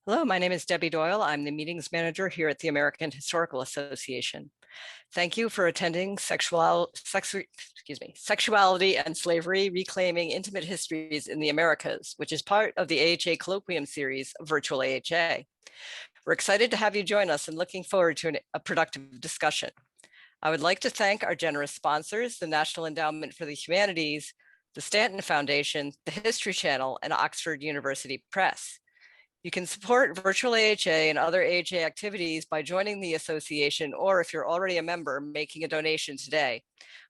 Hello, my name is Debbie Doyle. I'm the meetings manager here at the American Historical Association. Thank you for attending Sexuality and Slavery, Reclaiming Intimate Histories in the Americas, which is part of the AHA Colloquium series of Virtual AHA. We're excited to have you join us and looking forward to a productive discussion. I would like to thank our generous sponsors, the National Endowment for the Humanities, the Stanton Foundation, the History Channel, and Oxford University Press. You can support virtual AHA and other AHA activities by joining the association, or if you're already a member, making a donation today.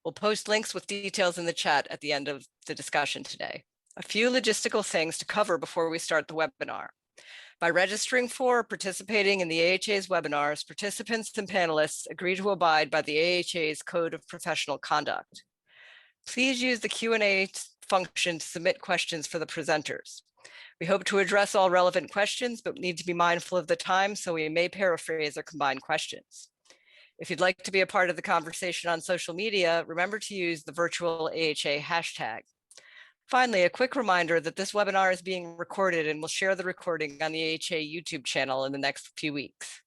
We'll post links with details in the chat at the end of the discussion today. A few logistical things to cover before we start the webinar. By registering for or participating in the AHA's webinars, participants and panelists agree to abide by the AHA's Code of Professional Conduct. Please use the Q&A function to submit questions for the presenters. We hope to address all relevant questions, but need to be mindful of the time, so we may paraphrase or combine questions. If you'd like to be a part of the conversation on social media, remember to use the virtual AHA hashtag. Finally, a quick reminder that this webinar is being recorded and we'll share the recording on the AHA YouTube channel in the next few weeks.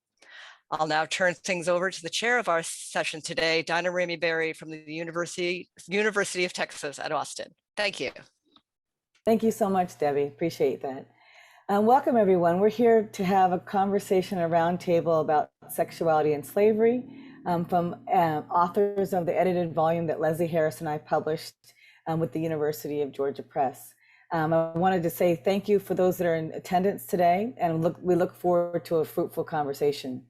I'll now turn things over to the chair of our session today, Daina Ramey from the University of Texas at Austin. Thank you. Thank you so much, Debbie. Appreciate that. Welcome, everyone. We're here to have a conversation, a roundtable about sexuality and slavery from authors of the edited volume that Leslie Harris and I published with the University of Georgia Press. I wanted to say thank you for those that are in attendance today, and we look forward to a fruitful conversation.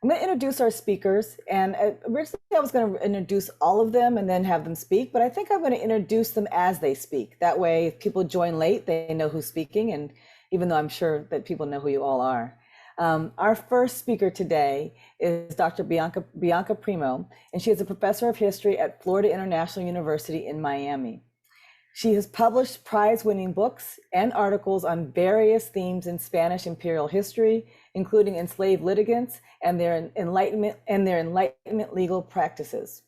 I'm going to introduce our speakers, and originally I was going to introduce all of them and then have them speak, but I think I'm going to introduce them as they speak. That way, if people join late, they know who's speaking, and even though I'm sure that people know who you all are. Our first speaker today is Dr. Bianca Primo, and she is a professor of history at Florida International University in Miami. She has published prize-winning books and articles on various themes in Spanish imperial history, including enslaved litigants and their Enlightenment legal practices.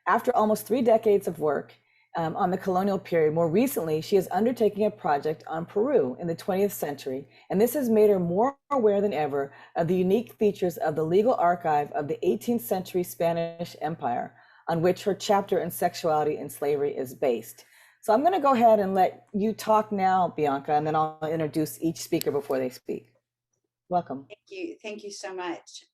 After almost 3 decades of work on the colonial period, more recently, she is undertaking a project on Peru in the 20th century, and this has made her more aware than ever of the unique features of the legal archive of the 18th century Spanish Empire, on which her chapter in Sexuality and Slavery is based. So I'm going to go ahead and let you talk now, Bianca, and then I'll introduce each speaker before they speak. Welcome. Thank you so much.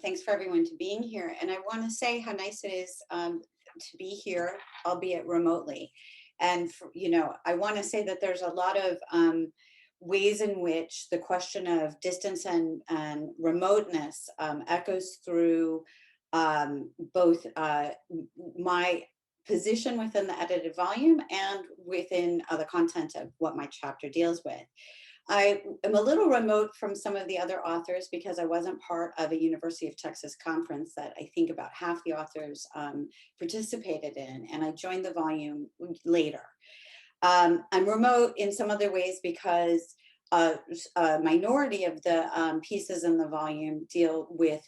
Thanks for everyone to being here. And I want to say how nice it is to be here, albeit remotely. And I want to say that there's a lot of ways in which the question of distance and remoteness echoes through both my position within the edited volume and within the content of what my chapter deals with. I am a little remote from some of the other authors because I wasn't part of a University of Texas conference that I think about half the authors participated in, and I joined the volume later. I'm remote in some other ways because a minority of the pieces in the volume deal with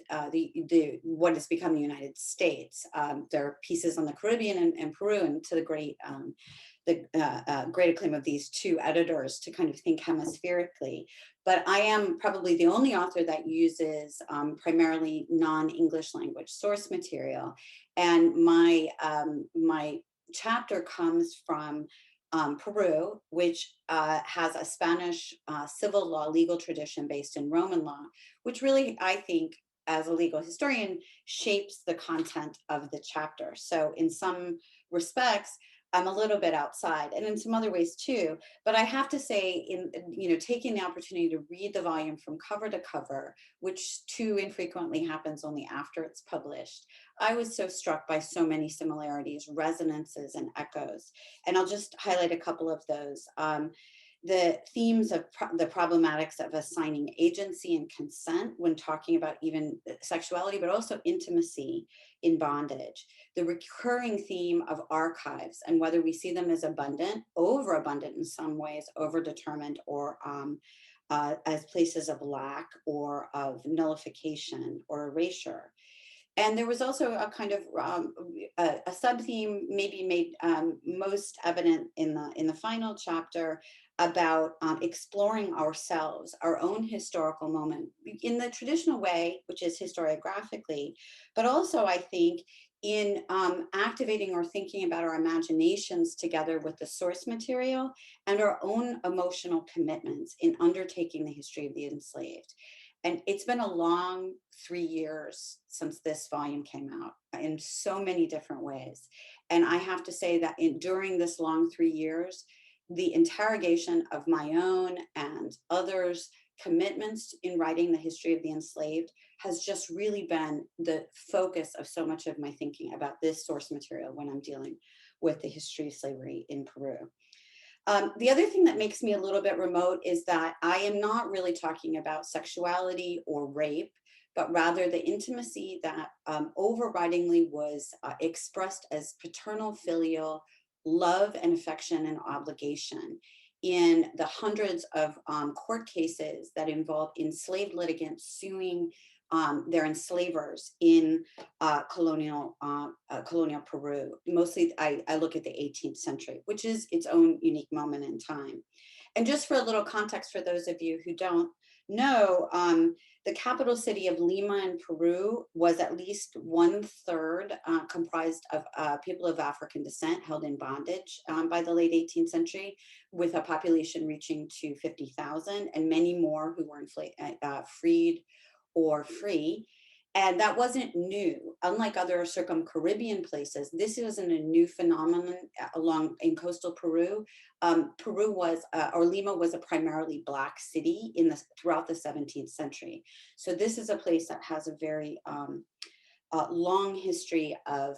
what has become the United States. There are pieces on the Caribbean and Peru, and to the great acclaim of these two editors to kind of think hemispherically. But I am probably the only author that uses primarily non-English language source material, and my chapter comes from Peru, which has a Spanish civil law legal tradition based in Roman law, which really, I think, as a legal historian, shapes the content of the chapter. So in some respects, I'm a little bit outside, and in some other ways too. But I have to say, taking the opportunity to read the volume from cover to cover, which too infrequently happens only after it's published, I was so struck by so many similarities, resonances, and echoes. And I'll just highlight a couple of those. The themes of the problematics of assigning agency and consent when talking about even sexuality, but also intimacy in bondage. The recurring theme of archives and whether we see them as abundant, overabundant in some ways, overdetermined, or as places of lack or of nullification or erasure. And there was also a kind of a sub-theme, maybe made most evident in the final chapter, about exploring ourselves, our own historical moment in the traditional way, which is historiographically, but also I think in activating or thinking about our imaginations together with the source material and our own emotional commitments in undertaking the history of the enslaved. And it's been a long 3 years since this volume came out in so many different ways. And I have to say that during this long 3 years, the interrogation of my own and others' commitments in writing the history of the enslaved has just really been the focus of so much of my thinking about this source material when I'm dealing with the history of slavery in Peru. The other thing that makes me a little bit remote is that I am not really talking about sexuality or rape, but rather the intimacy that overridingly was expressed as paternal filial love and affection and obligation in the hundreds of court cases that involve enslaved litigants suing their enslavers in colonial Peru. Mostly, I look at the 18th century, which is its own unique moment in time. And just for a little context for those of you who don't know, the capital city of Lima in Peru was at least 1/3 comprised of people of African descent held in bondage by the late 18th century, with a population reaching to 50,000 and many more who were freed or free. And that wasn't new. Unlike other circum-Caribbean places, this isn't a new phenomenon along in coastal Peru. Peru was, or Lima was a primarily Black city throughout the 17th century. So this is a place that has a very long history of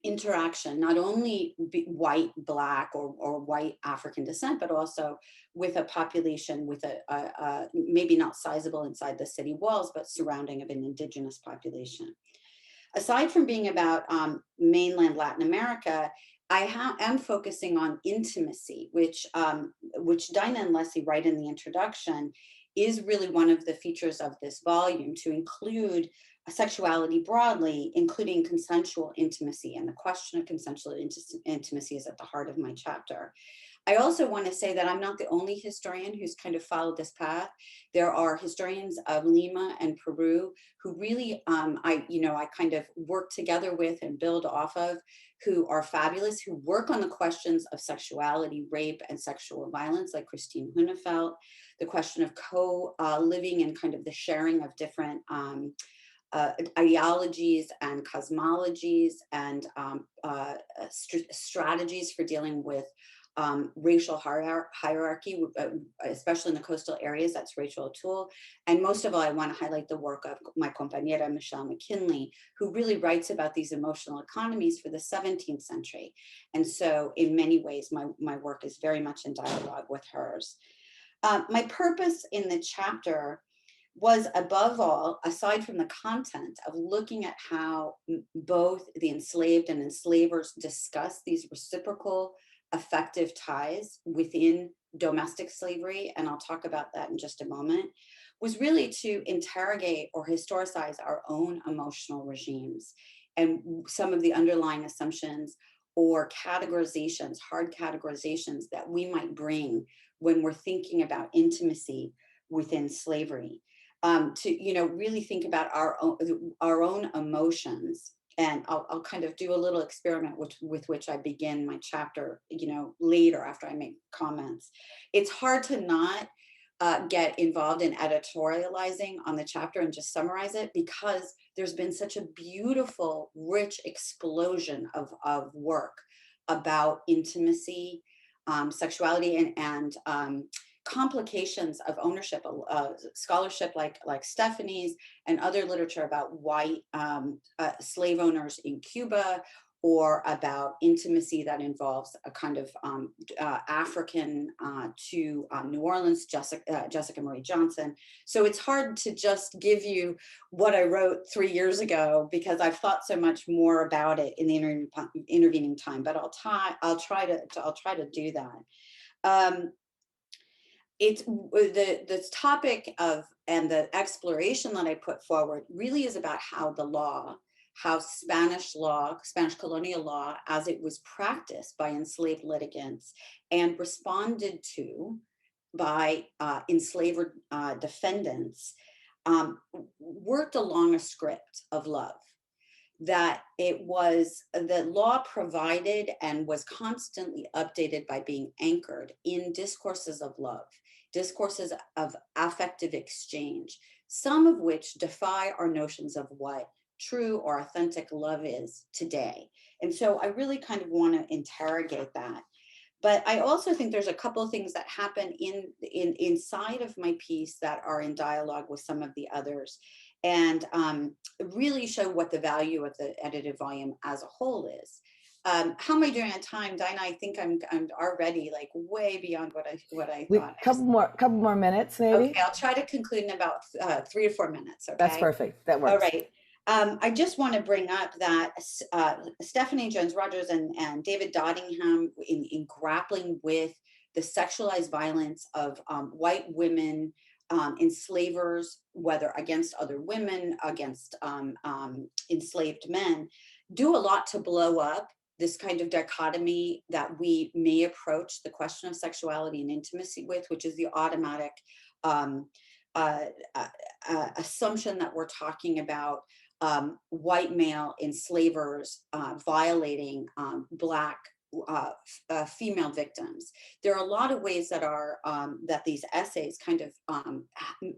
interaction, not only white, Black, or white African descent, but also with a population with a maybe not sizable inside the city walls, but surrounding of an indigenous population. Aside from being about mainland Latin America, I am focusing on intimacy, which Daina and Leslie write in the introduction, is really one of the features of this volume, to include sexuality broadly, including consensual intimacy. And the question of consensual intimacy is at the heart of my chapter. I also want to say that I'm not the only historian who's kind of followed this path. There are historians of Lima and Peru who really, I kind of work together with and build off of, who are fabulous, who work on the questions of sexuality, rape, and sexual violence, like Christine Hunefeld, the question of co-living and kind of the sharing of different ideologies and cosmologies and strategies for dealing with racial hierarchy, especially in the coastal areas. That's Rachel O'Toole. And most of all, I want to highlight the work of my compañera, Michelle McKinley, who really writes about these emotional economies for the 17th century. And so in many ways, my work is very much in dialogue with hers. My purpose in the chapter was, above all, aside from the content, of looking at how both the enslaved and enslavers discuss these reciprocal affective ties within domestic slavery, and I'll talk about that in just a moment, was really to interrogate or historicize our own emotional regimes and some of the underlying assumptions or categorizations, hard categorizations that we might bring when we're thinking about intimacy within slavery. To really think about our own emotions. And I'll kind of do a little experiment with which I begin my chapter, later after I make comments. It's hard to not get involved in editorializing on the chapter and just summarize it, because there's been such a beautiful, rich explosion of work about intimacy, sexuality, and complications of ownership, scholarship like Stephanie's and other literature about white slave owners in Cuba, or about intimacy that involves a kind of African to New Orleans, Jessica Marie Johnson. So it's hard to just give you what I wrote 3 years ago, because I've thought so much more about it in the intervening time. But I'll try to do that. it's the topic of, and the exploration that I put forward really is about how the law, how Spanish law, Spanish colonial law, as it was practiced by enslaved litigants and responded to by enslaved defendants, worked along a script of love. That it was, the law provided and was constantly updated by being anchored in discourses of love, discourses of affective exchange, some of which defy our notions of what true or authentic love is today. And so I really kind of want to interrogate that. But I also think there's a couple of things that happen inside of my piece that are in dialogue with some of the others, and really show what the value of the edited volume as a whole is. How am I doing on time, Daina? I think I'm already like way beyond what I thought. Couple more minutes, maybe. Okay, I'll try to conclude in about 3 or 4 minutes. Okay, that's perfect. That works. All right. I just want to bring up that Stephanie Jones-Rogers and David Doddingham, in grappling with the sexualized violence of white women, enslavers, whether against other women, against enslaved men, do a lot to blow up this kind of dichotomy that we may approach the question of sexuality and intimacy with, which is the automatic assumption that we're talking about white male enslavers violating Black female victims. There are a lot of ways that are that these essays kind of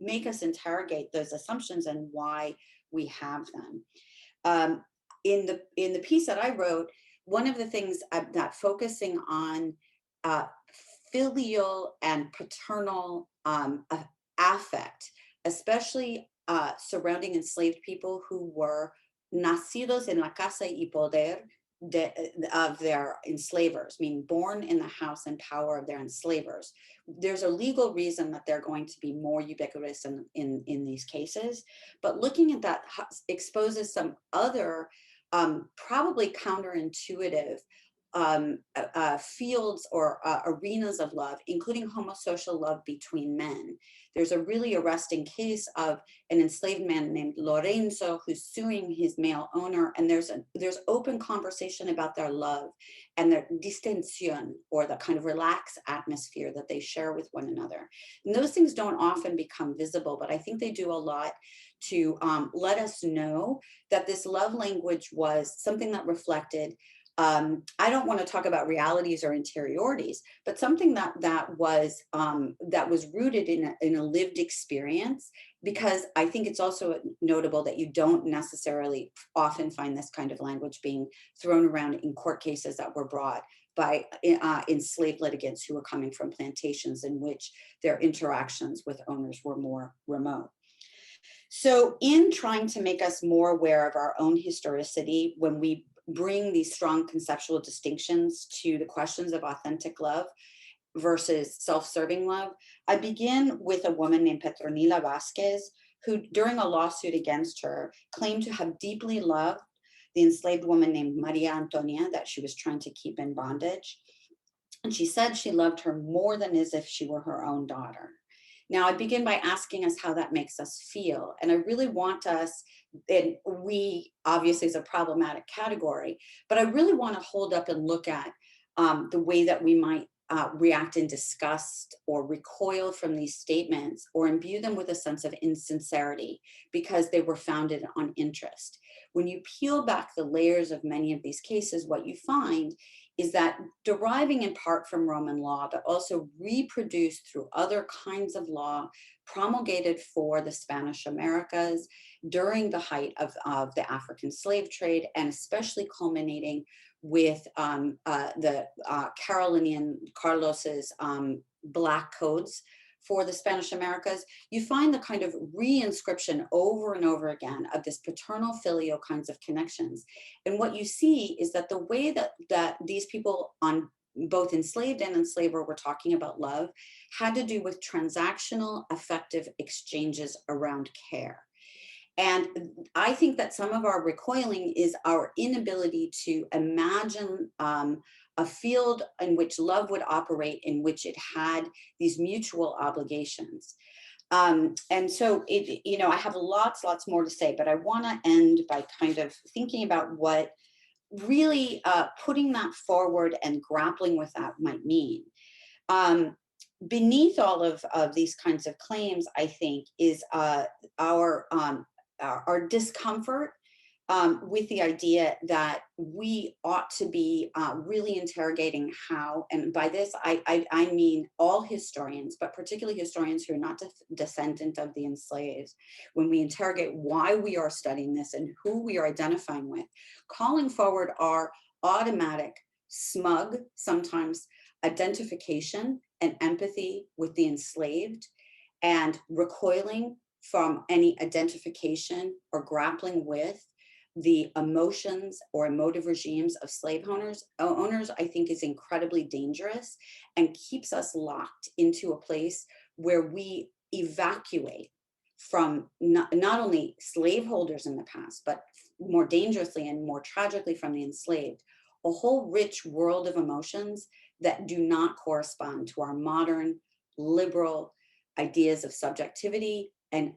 make us interrogate those assumptions and why we have them. In the piece that I wrote, one of the things that focusing on filial and paternal affect, especially surrounding enslaved people who were nacidos en la casa y poder of their enslavers, meaning born in the house and power of their enslavers. There's a legal reason that they're going to be more ubiquitous in these cases, but looking at that exposes some other probably counterintuitive fields or arenas of love, including homosocial love between men. There's a really arresting case of an enslaved man named Lorenzo who's suing his male owner, and there's open conversation about their love and their distensión, or the kind of relaxed atmosphere that they share with one another. And those things don't often become visible, but I think they do a lot to let us know that this love language was something that reflected, I don't want to talk about realities or interiorities, but something that was rooted in a lived experience, because I think it's also notable that you don't necessarily often find this kind of language being thrown around in court cases that were brought by enslaved litigants who were coming from plantations in which their interactions with owners were more remote. So in trying to make us more aware of our own historicity, when we bring these strong conceptual distinctions to the questions of authentic love versus self-serving love, I begin with a woman named Petronila Vasquez, who during a lawsuit against her claimed to have deeply loved the enslaved woman named Maria Antonia that she was trying to keep in bondage. And she said she loved her more than as if she were her own daughter. Now, I begin by asking us how that makes us feel. And I really want us, and we obviously is a problematic category, but I really want to hold up and look at the way that we might react in disgust or recoil from these statements or imbue them with a sense of insincerity because they were founded on interest. When you peel back the layers of many of these cases, what you find is that deriving in part from Roman law, but also reproduced through other kinds of law promulgated for the Spanish Americas during the height of the African slave trade, and especially culminating with the Carolinian Carlos's Black codes for the Spanish Americas, you find the kind of reinscription over and over again of this paternal filial kinds of connections. And what you see is that the way that these people on both enslaved and enslaver were talking about love had to do with transactional affective exchanges around care. And I think that some of our recoiling is our inability to imagine a field in which love would operate, in which it had these mutual obligations. And so I have lots more to say, but I want to end by kind of thinking about what really putting that forward and grappling with that might mean. Beneath all of these kinds of claims, I think, is our discomfort with the idea that we ought to be really interrogating how, and by this I mean all historians, but particularly historians who are not descendant of the enslaved, when we interrogate why we are studying this and who we are identifying with, calling forward our automatic, smug, sometimes identification and empathy with the enslaved, and recoiling from any identification or grappling with the emotions or emotive regimes of slave owners, I think is incredibly dangerous and keeps us locked into a place where we evacuate from not only slaveholders in the past, but more dangerously and more tragically from the enslaved, a whole rich world of emotions that do not correspond to our modern liberal ideas of subjectivity and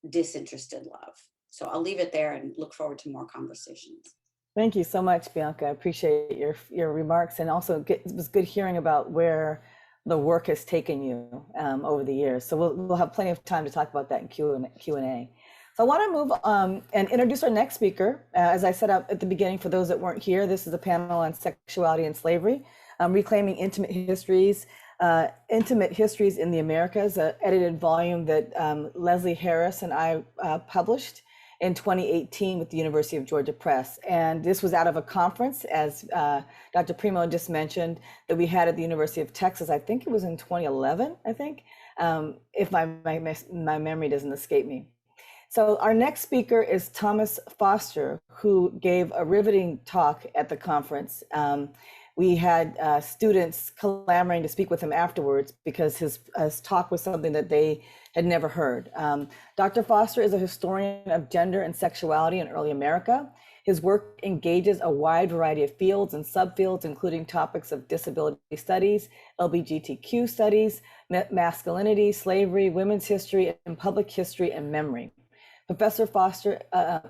disinterested love. So I'll leave it there and look forward to more conversations. Thank you so much, Bianca. I appreciate your remarks, and also it was good hearing about where the work has taken you over the years. So we'll have plenty of time to talk about that in Q&A. So I want to move and introduce our next speaker. As I set up at the beginning, for those that weren't here, this is a panel on sexuality and slavery, reclaiming intimate histories in the Americas, an edited volume that Leslie Harris and I published in 2018 with the University of Georgia Press. And this was out of a conference, as Dr. Primo just mentioned, that we had at the University of Texas. I think it was in 2011, I think, if my memory doesn't escape me. So our next speaker is Thomas Foster, who gave a riveting talk at the conference. We had students clamoring to speak with him afterwards because his talk was something that they had never heard. Dr. Foster is a historian of gender and sexuality in early America. His work engages a wide variety of fields and subfields, including topics of disability studies, LGBTQ studies, masculinity, slavery, women's history, and public history and memory. Professor Foster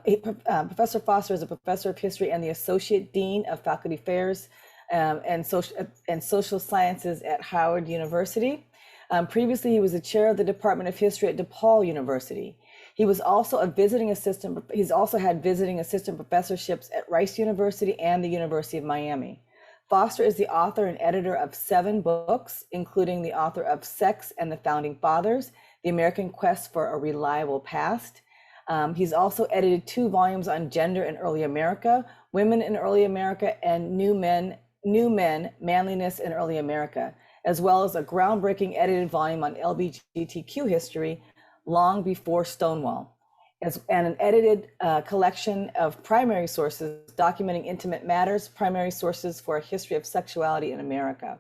is a professor of history and the associate dean of faculty affairs and social sciences at Howard University. Previously, he was the chair of the Department of History at DePaul University. He was also a visiting assistant. He's also had visiting assistant professorships at Rice University and the University of Miami. Foster is the author and editor of 7 books, including the author of Sex and the Founding Fathers, The American Quest for a Reliable Past. He's also edited 2 volumes on gender in early America, Women in Early America, and New Men, Manliness in Early America, as well as a groundbreaking edited volume on LGBTQ history, Long Before Stonewall, and an edited collection of primary sources documenting intimate matters, primary sources for a history of sexuality in America.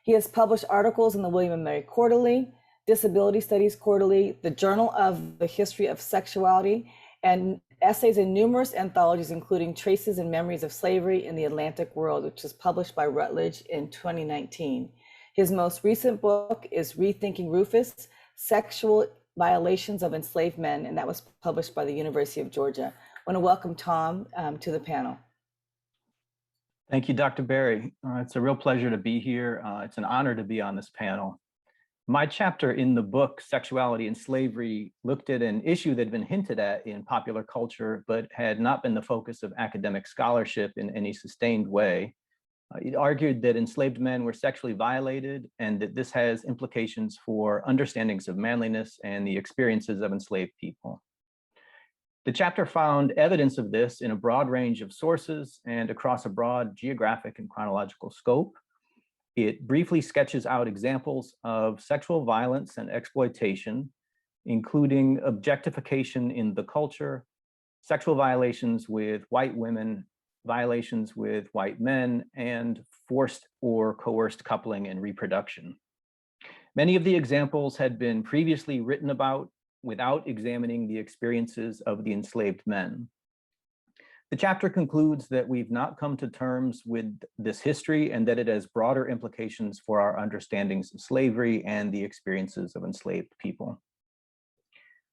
He has published articles in the William and Mary Quarterly, Disability Studies Quarterly, the Journal of the History of Sexuality, and essays in numerous anthologies, including Traces and Memories of Slavery in the Atlantic World, which was published by Routledge in 2019. His most recent book is Rethinking Rufus, Sexual Violations of Enslaved Men, and that was published by the University of Georgia. I want to welcome Tom to the panel. Thank you, Dr. Berry. It's a real pleasure to be here. It's an honor to be on this panel. My chapter in the book, Sexuality and Slavery, looked at an issue that had been hinted at in popular culture, but had not been the focus of academic scholarship in any sustained way. It argued that enslaved men were sexually violated and that this has implications for understandings of manliness and the experiences of enslaved people. The chapter found evidence of this in a broad range of sources and across a broad geographic and chronological scope. It briefly sketches out examples of sexual violence and exploitation, including objectification in the culture, sexual violations with white women, violations with white men, and forced or coerced coupling and reproduction. Many of the examples had been previously written about without examining the experiences of the enslaved men. The chapter concludes that we've not come to terms with this history and that it has broader implications for our understandings of slavery and the experiences of enslaved people.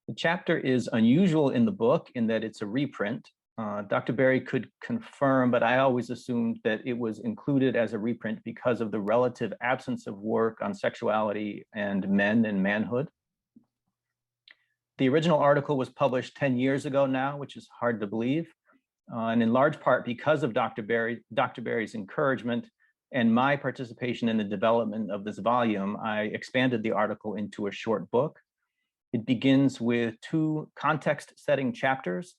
The chapter is unusual in the book in that it's a reprint. Dr. Berry could confirm, but I always assumed that it was included as a reprint because of the relative absence of work on sexuality and men and manhood. The original article was published 10 years ago now, which is hard to believe. And in large part because of Dr. Berry's encouragement and my participation in the development of this volume, I expanded the article into a short book. It begins with 2 context-setting chapters,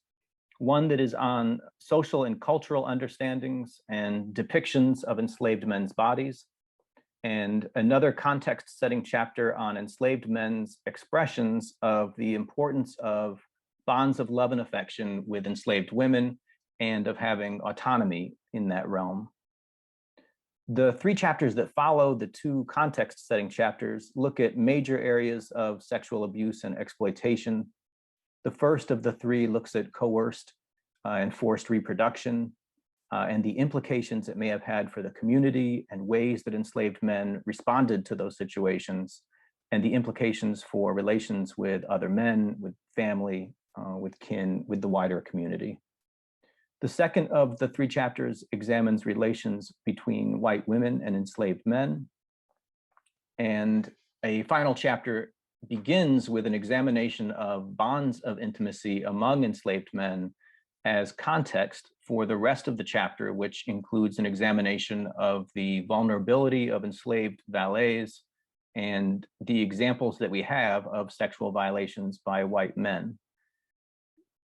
one that is on social and cultural understandings and depictions of enslaved men's bodies, and another context-setting chapter on enslaved men's expressions of the importance of bonds of love and affection with enslaved women and of having autonomy in that realm. The 3 chapters that follow the 2 context-setting chapters look at major areas of sexual abuse and exploitation. The first of the 3 looks at coerced and forced reproduction and the implications it may have had for the community and ways that enslaved men responded to those situations, and the implications for relations with other men, with family, with kin, with the wider community. The second of the 3 chapters examines relations between white women and enslaved men. And a final chapter begins with an examination of bonds of intimacy among enslaved men as context for the rest of the chapter, which includes an examination of the vulnerability of enslaved valets and the examples that we have of sexual violations by white men.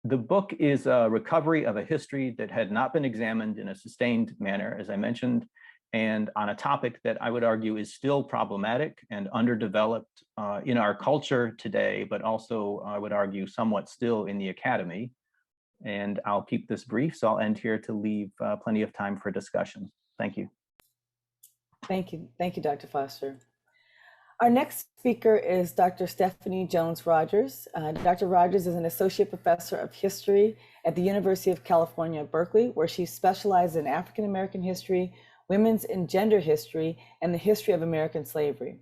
The book is a recovery of a history that had not been examined in a sustained manner, as I mentioned, and on a topic that I would argue is still problematic and underdeveloped in our culture today, but also I would argue somewhat still in the academy. And I'll keep this brief, so I'll end here to leave plenty of time for discussion. Thank you. Thank you, Dr. Foster. Our next speaker is Dr. Stephanie Jones-Rogers. Dr. Rogers is an associate professor of history at the University of California, Berkeley, where she specializes in African American history, women's and gender history, and the history of American slavery.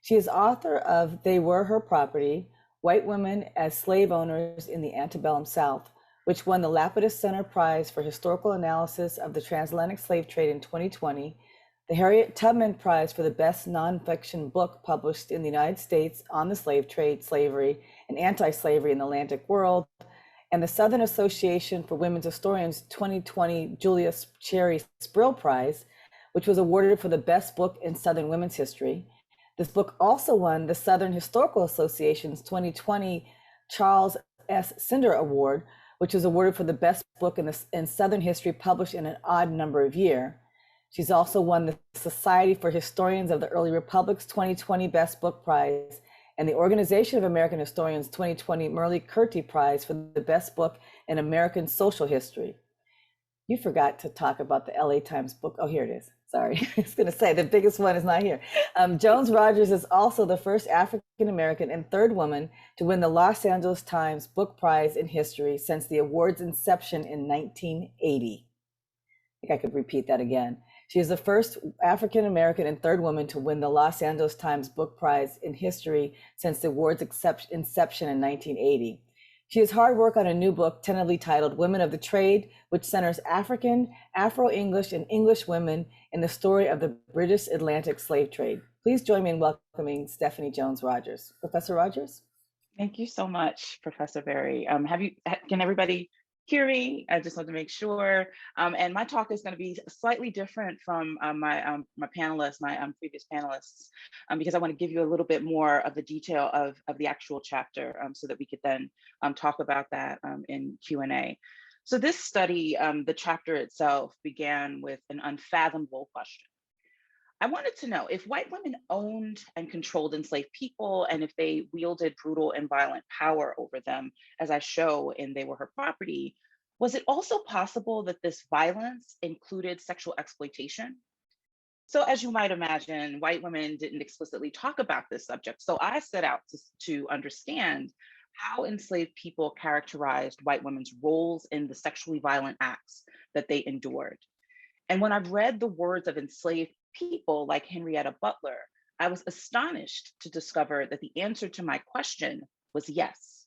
She is author of They Were Her Property, White Women as Slave Owners in the Antebellum South, which won the Laporte Center Prize for Historical Analysis of the Transatlantic Slave Trade in 2020, the Harriet Tubman Prize for the Best Nonfiction Book published in the United States on the slave trade, slavery, and anti-slavery in the Atlantic world, and the Southern Association for Women's Historians 2020 Julius Cherry Sprill Prize, which was awarded for the best book in Southern women's history. This book also won the Southern Historical Association's 2020 Charles S. Cinder Award, which was awarded for the best book in Southern history published in an odd number of year. She's also won the Society for Historians of the Early Republic's 2020 Best Book Prize and the Organization of American Historians 2020 Merle Curti Prize for the Best Book in American Social History. You forgot to talk about the LA Times book. Oh, here it is. Sorry, I was going to say the biggest one is not here. Jones-Rogers is also the first African American and 3rd woman to win the Los Angeles Times Book Prize in History since the award's inception in 1980. I think I could repeat that again. She is the first African American and 3rd woman to win the Los Angeles Times Book Prize in History since the award's inception in 1980. She has hard work on a new book tentatively titled Women of the Trade, which centers African, Afro-English, and English women in the story of the British Atlantic slave trade. Please join me in welcoming Stephanie Jones-Rogers. Professor Rogers? Thank you so much, Professor Berry. Can everybody hear me? I just want to make sure. And my talk is going to be slightly different from my panelists, my previous panelists, because I want to give you a little bit more of the detail of the actual chapter so that we could then talk about that in Q&A. So this study, the chapter itself began with an unfathomable question. I wanted to know if white women owned and controlled enslaved people, and if they wielded brutal and violent power over them, as I show in They Were Her Property, was it also possible that this violence included sexual exploitation? So as you might imagine, white women didn't explicitly talk about this subject. So I set out to understand how enslaved people characterized white women's roles in the sexually violent acts that they endured. And when I've read the words of enslaved people like Henrietta Butler, I was astonished to discover that the answer to my question was yes.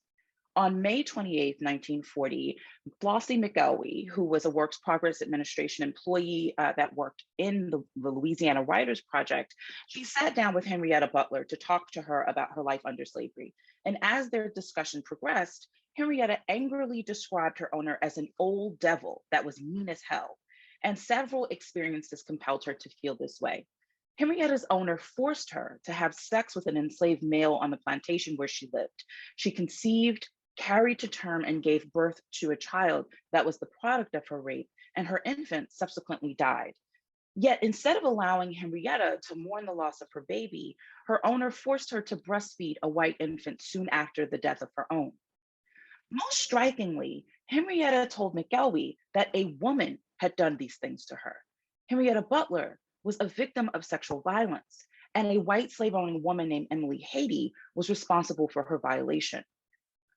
On May 28, 1940, Flossie McElwee, who was a Works Progress Administration employee that worked in the Louisiana Writers Project, she sat down with Henrietta Butler to talk to her about her life under slavery. And as their discussion progressed, Henrietta angrily described her owner as an old devil that was mean as hell. And several experiences compelled her to feel this way. Henrietta's owner forced her to have sex with an enslaved male on the plantation where she lived. She conceived, carried to term, and gave birth to a child that was the product of her rape, and her infant subsequently died. Yet instead of allowing Henrietta to mourn the loss of her baby, her owner forced her to breastfeed a white infant soon after the death of her own. Most strikingly, Henrietta told McElwee that a woman had done these things to her. Henrietta Butler was a victim of sexual violence, and a white slave-owning woman named Emily Haiti was responsible for her violation.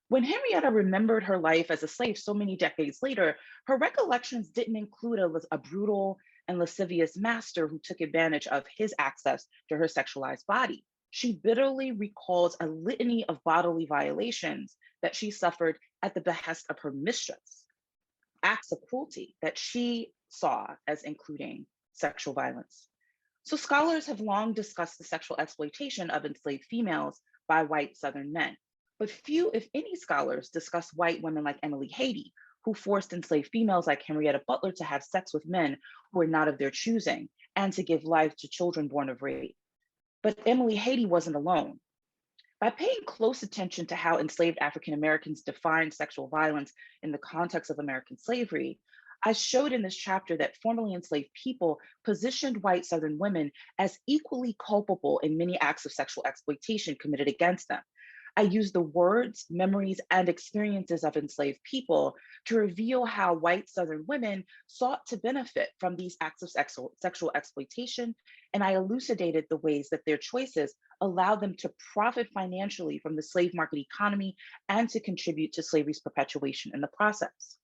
When Henrietta remembered her life as a slave so many decades later, her recollections didn't include a brutal and lascivious master who took advantage of his access to her sexualized body. She bitterly recalls a litany of bodily violations that she suffered at the behest of her mistress, acts of cruelty that she saw as including sexual violence. So scholars have long discussed the sexual exploitation of enslaved females by white Southern men. But few, if any, scholars discuss white women like Emily Haiti, who forced enslaved females like Henrietta Butler to have sex with men who were not of their choosing and to give life to children born of rape. But Emily Haiti wasn't alone. By paying close attention to how enslaved African Americans defined sexual violence in the context of American slavery, I showed in this chapter that formerly enslaved people positioned white Southern women as equally culpable in many acts of sexual exploitation committed against them. I used the words, memories, and experiences of enslaved people to reveal how white Southern women sought to benefit from these acts of sexual exploitation, and I elucidated the ways that their choices allowed them to profit financially from the slave market economy and to contribute to slavery's perpetuation in the process.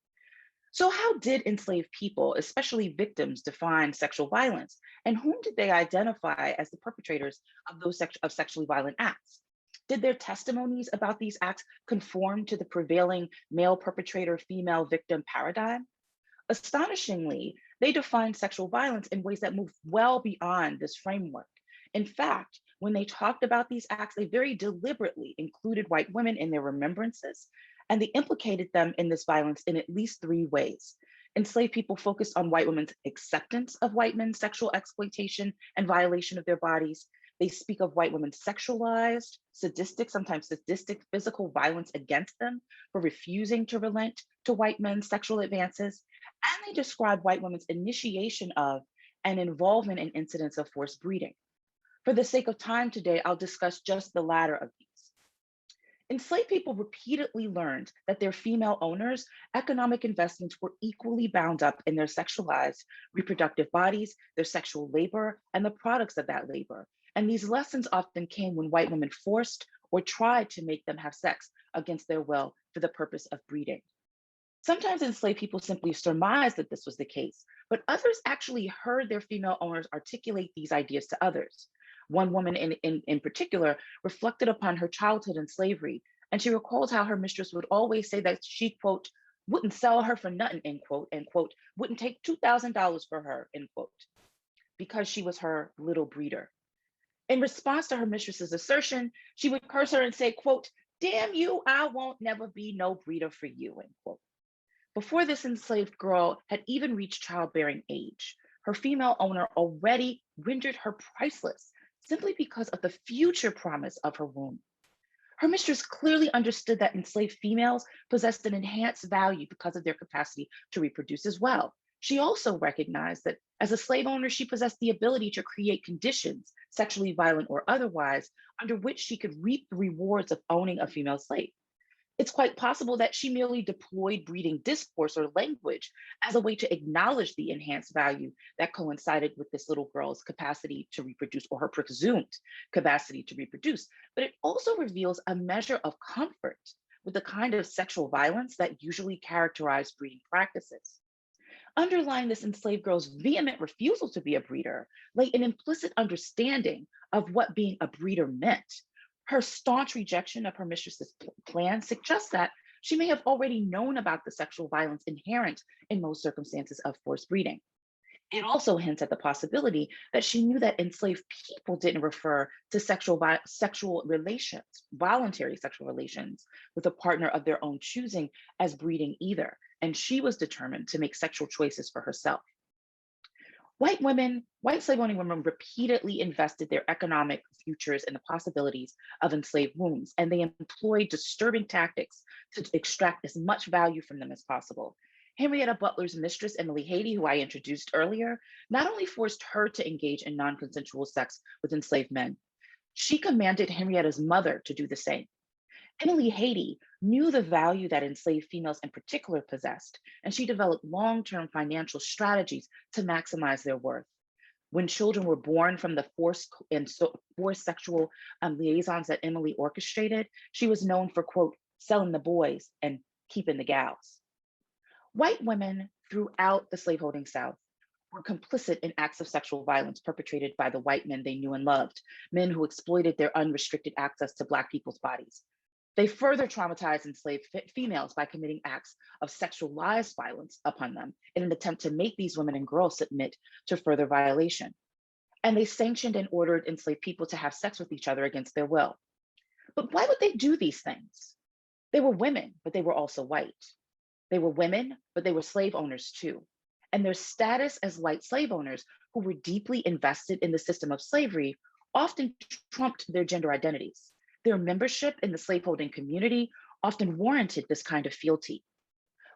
So how did enslaved people, especially victims, define sexual violence? And whom did they identify as the perpetrators of those sexually violent acts? Did their testimonies about these acts conform to the prevailing male perpetrator, female victim paradigm? Astonishingly, they defined sexual violence in ways that moved well beyond this framework. In fact, when they talked about these acts, they very deliberately included white women in their remembrances, and they implicated them in this violence in at least three ways. Enslaved people focused on white women's acceptance of white men's sexual exploitation and violation of their bodies. They speak of white women's sexualized, sadistic, sometimes sadistic physical violence against them for refusing to relent to white men's sexual advances. And they describe white women's initiation of and involvement in incidents of forced breeding. For the sake of time today, I'll discuss just the latter of these. Enslaved people repeatedly learned that their female owners' economic investments were equally bound up in their sexualized reproductive bodies, their sexual labor, and the products of that labor. And these lessons often came when white women forced or tried to make them have sex against their will for the purpose of breeding. Sometimes enslaved people simply surmised that this was the case, but others actually heard their female owners articulate these ideas to others. One woman in particular reflected upon her childhood in slavery, and she recalled how her mistress would always say that she, quote, wouldn't sell her for nothing, end quote, and quote, wouldn't take $2,000 for her, end quote, because she was her little breeder. In response to her mistress's assertion, she would curse her and say, quote, damn you, I won't never be no breeder for you, end quote. Before this enslaved girl had even reached childbearing age, her female owner already rendered her priceless simply because of the future promise of her womb. Her mistress clearly understood that enslaved females possessed an enhanced value because of their capacity to reproduce as well. She also recognized that as a slave owner, she possessed the ability to create conditions, sexually violent or otherwise, under which she could reap the rewards of owning a female slave. It's quite possible that she merely deployed breeding discourse or language as a way to acknowledge the enhanced value that coincided with this little girl's capacity to reproduce, or her presumed capacity to reproduce. But it also reveals a measure of comfort with the kind of sexual violence that usually characterized breeding practices. Underlying this enslaved girl's vehement refusal to be a breeder lay an implicit understanding of what being a breeder meant. Her staunch rejection of her mistress's plan suggests that she may have already known about the sexual violence inherent in most circumstances of forced breeding. It also hints at the possibility that she knew that enslaved people didn't refer to sexual relations, voluntary sexual relations with a partner of their own choosing as breeding either, and she was determined to make sexual choices for herself. White slave owning women repeatedly invested their economic futures in the possibilities of enslaved wombs, and they employed disturbing tactics to extract as much value from them as possible. Henrietta Butler's mistress, Emily Haiti, who I introduced earlier, not only forced her to engage in non-consensual sex with enslaved men, she commanded Henrietta's mother to do the same. Emily Haiti knew the value that enslaved females in particular possessed, and she developed long-term financial strategies to maximize their worth. When children were born from the forced sexual liaisons that Emily orchestrated, she was known for, quote, selling the boys and keeping the gals. White women throughout the slaveholding South were complicit in acts of sexual violence perpetrated by the white men they knew and loved, men who exploited their unrestricted access to Black people's bodies. They further traumatized enslaved females by committing acts of sexualized violence upon them in an attempt to make these women and girls submit to further violation. And they sanctioned and ordered enslaved people to have sex with each other against their will. But why would they do these things? They were women, but they were also white. They were women, but they were slave owners too. And their status as white slave owners who were deeply invested in the system of slavery often trumped their gender identities. Their membership in the slaveholding community often warranted this kind of fealty.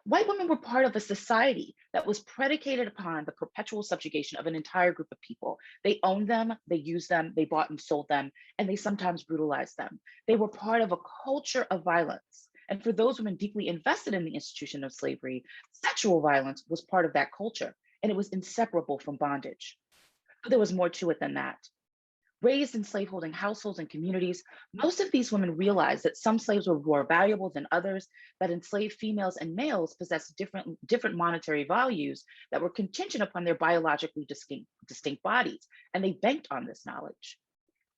White women were part of a society that was predicated upon the perpetual subjugation of an entire group of people. They owned them, they used them, they bought and sold them, and they sometimes brutalized them. They were part of a culture of violence. And for those women deeply invested in the institution of slavery, sexual violence was part of that culture, and it was inseparable from bondage. But there was more to it than that. Raised in slaveholding households and communities, most of these women realized that some slaves were more valuable than others, that enslaved females and males possessed different monetary values that were contingent upon their biologically distinct bodies, and they banked on this knowledge.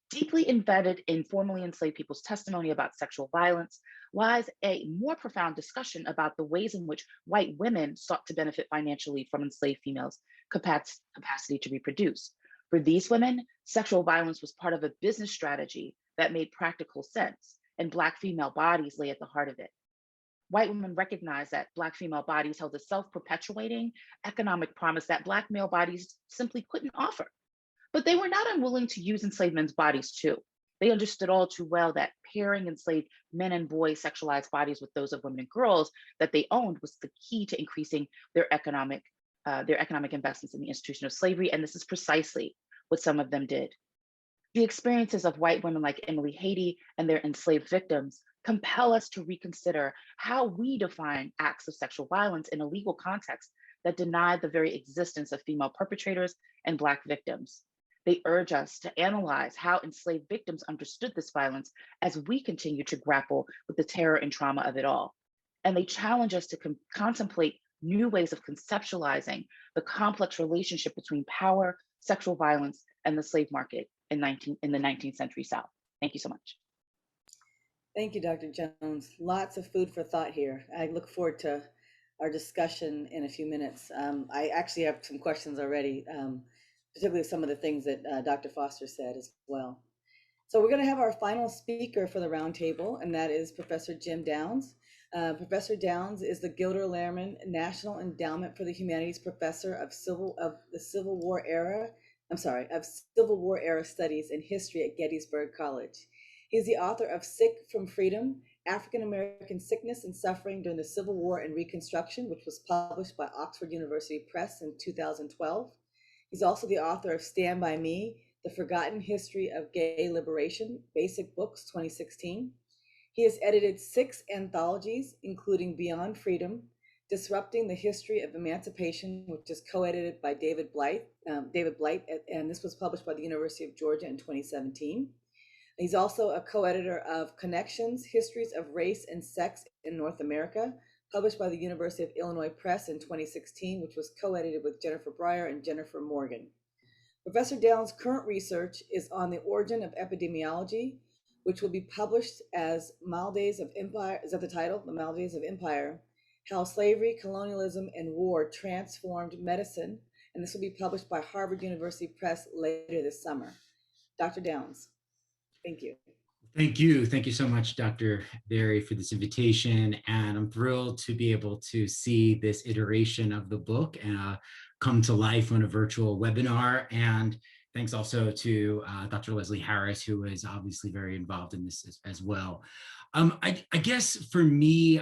Deeply embedded in formerly enslaved people's testimony about sexual violence lies a more profound discussion about the ways in which white women sought to benefit financially from enslaved females' capacity to reproduce. For these women, sexual violence was part of a business strategy that made practical sense, and Black female bodies lay at the heart of it. White women recognized that Black female bodies held a self-perpetuating economic promise that Black male bodies simply couldn't offer. But they were not unwilling to use enslaved men's bodies too. They understood all too well that pairing enslaved men and boys' sexualized bodies with those of women and girls that they owned was the key to increasing their economic investments in the institution of slavery, and this is precisely what some of them did. The experiences of white women like Emily Haiti and their enslaved victims compel us to reconsider how we define acts of sexual violence in a legal context that denied the very existence of female perpetrators and Black victims. They urge us to analyze how enslaved victims understood this violence as we continue to grapple with the terror and trauma of it all. And they challenge us to contemplate new ways of conceptualizing the complex relationship between power, sexual violence, and the slave market in the 19th century South. Thank you so much. Thank you, Dr. Jones. Lots of food for thought here. I look forward to our discussion in a few minutes. I actually have some questions already, particularly some of the things that Dr. Foster said as well. So we're going to have our final speaker for the roundtable, and that is Professor Jim Downs. Professor Downs is the Gilder Lehrman National Endowment for the Humanities Professor of Civil War Era Studies and History at Gettysburg College. He's the author of Sick from Freedom, African American Sickness and Suffering During the Civil War and Reconstruction, which was published by Oxford University Press in 2012. He's also the author of Stand By Me, The Forgotten History of Gay Liberation, Basic Books, 2016. He has edited 6 anthologies, including Beyond Freedom, Disrupting the History of Emancipation, which is co-edited by David Blight, and this was published by the University of Georgia in 2017. He's also a co-editor of Connections, Histories of Race and Sex in North America, published by the University of Illinois Press in 2016, which was co-edited with Jennifer Breyer and Jennifer Morgan. Professor Downs' current research is on the origin of epidemiology, which will be published as Maldays of Empire. Is that the title? The Maldays of Empire, How Slavery, Colonialism, and War Transformed Medicine. And this will be published by Harvard University Press later this summer. Dr. Downs, thank you. Thank you. Thank you so much, Dr. Berry, for this invitation. And I'm thrilled to be able to see this iteration of the book come to life on a virtual webinar. And thanks also to Dr. Leslie Harris, who is obviously very involved in this as well. I guess for me,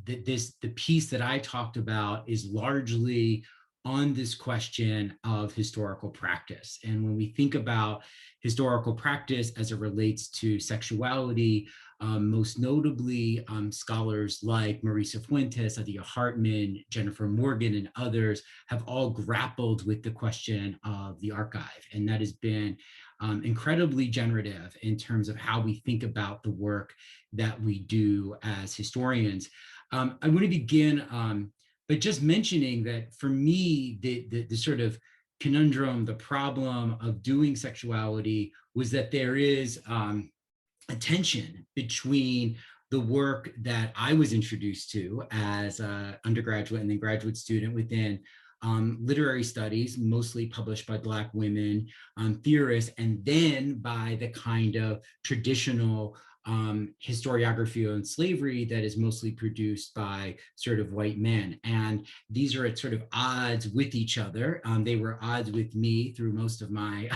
the piece that I talked about is largely on this question of historical practice. And when we think about historical practice as it relates to sexuality, most notably scholars like Marisa Fuentes, Adia Hartman, Jennifer Morgan, and others have all grappled with the question of the archive. And that has been incredibly generative in terms of how we think about the work that we do as historians. I want to begin by just mentioning that for me, the sort of conundrum, the problem of doing sexuality was that there is a tension between the work that I was introduced to as an undergraduate and then graduate student within literary studies, mostly published by Black women theorists, and then by the kind of traditional historiography on slavery that is mostly produced by sort of white men. And these are at sort of odds with each other. They were odds with me through most of my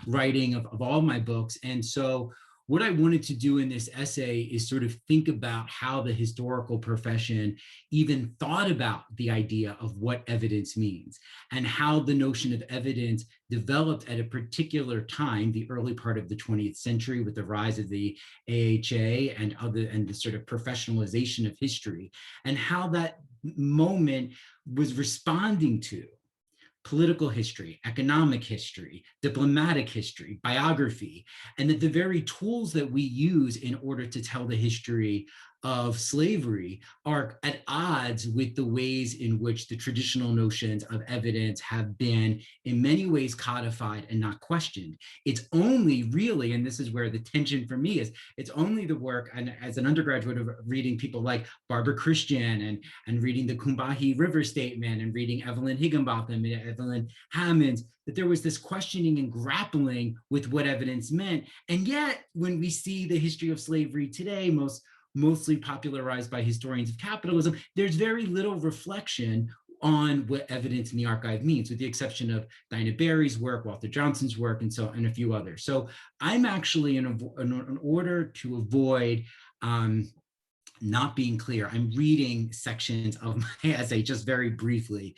writing of all my books. And so what I wanted to do in this essay is sort of think about how the historical profession even thought about the idea of what evidence means and how the notion of evidence developed at a particular time, the early part of the 20th century with the rise of the AHA and the sort of professionalization of history, and how that moment was responding to political history, economic history, diplomatic history, biography, and that the very tools that we use in order to tell the history of slavery are at odds with the ways in which the traditional notions of evidence have been in many ways codified and not questioned. It's only really, and this is where the tension for me is, it's only the work, and as an undergraduate of reading people like Barbara Christian and reading the Combahee River Statement and reading Evelyn Higginbotham and Evelyn Hammonds, that there was this questioning and grappling with what evidence meant. And yet, when we see the history of slavery today, mostly popularized by historians of capitalism, there's very little reflection on what evidence in the archive means, with the exception of Daina Berry's work, Walter Johnson's work, and a few others. So I'm actually, in order to avoid not being clear, I'm reading sections of my essay just very briefly,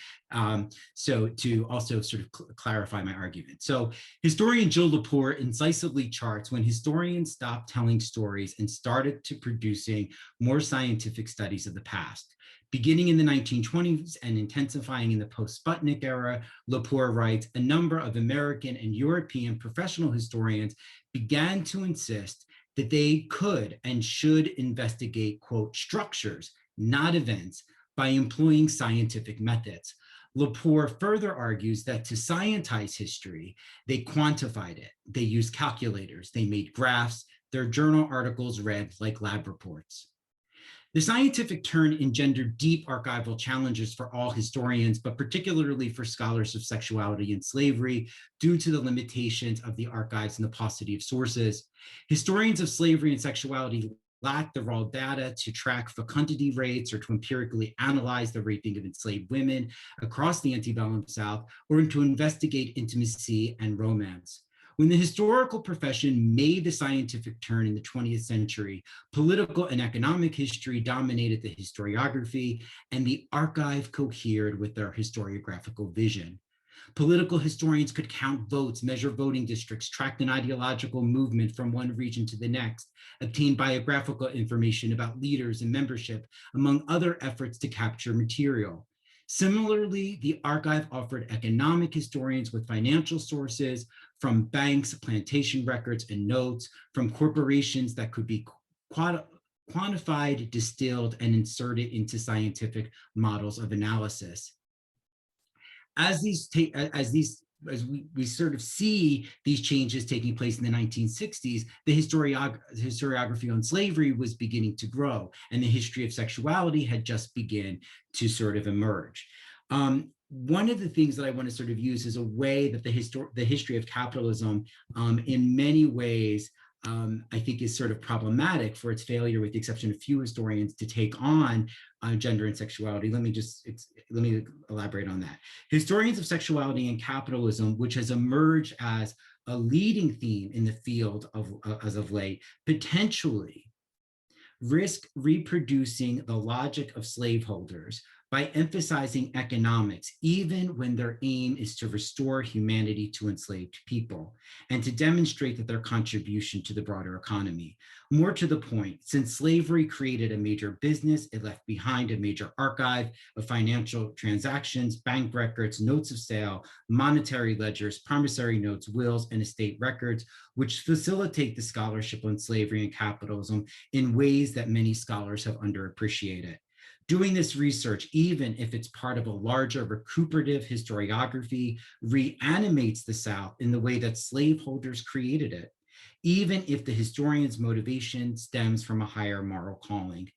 so to also sort of clarify my argument. So historian Jill Laporte incisively charts when historians stopped telling stories and started to producing more scientific studies of the past. Beginning in the 1920s and intensifying in the post-Sputnik era, Laporte writes, a number of American and European professional historians began to insist that they could and should investigate, quote, structures, not events, by employing scientific methods. Laporte further argues that to scientize history, they quantified it. They used calculators, they made graphs, their journal articles read like lab reports. The scientific turn engendered deep archival challenges for all historians, but particularly for scholars of sexuality and slavery, due to the limitations of the archives and the paucity of sources. Historians of slavery and sexuality lack the raw data to track fecundity rates or to empirically analyze the raping of enslaved women across the antebellum South, or to investigate intimacy and romance. When the historical profession made the scientific turn in the 20th century, political and economic history dominated the historiography, and the archive cohered with their historiographical vision. Political historians could count votes, measure voting districts, track an ideological movement from one region to the next, obtain biographical information about leaders and membership, among other efforts to capture material. Similarly, the archive offered economic historians with financial sources from banks, plantation records, and notes, from corporations that could be quantified, distilled, and inserted into scientific models of analysis. As we sort of see these changes taking place in the 1960s, the historiography on slavery was beginning to grow, and the history of sexuality had just begun to sort of emerge. One of the things that I want to sort of use is a way that the history of capitalism in many ways I think is sort of problematic for its failure, with the exception of few historians, to take on gender and sexuality. Let me elaborate on that. Historians of sexuality and capitalism, which has emerged as a leading theme in the field as of late, potentially risk reproducing the logic of slaveholders by emphasizing economics, even when their aim is to restore humanity to enslaved people and to demonstrate that their contribution to the broader economy. More to the point, since slavery created a major business, it left behind a major archive of financial transactions, bank records, notes of sale, monetary ledgers, promissory notes, wills, and estate records, which facilitate the scholarship on slavery and capitalism in ways that many scholars have underappreciated. Doing this research, even if it's part of a larger recuperative historiography, reanimates the South in the way that slaveholders created it, even if the historian's motivation stems from a higher moral calling.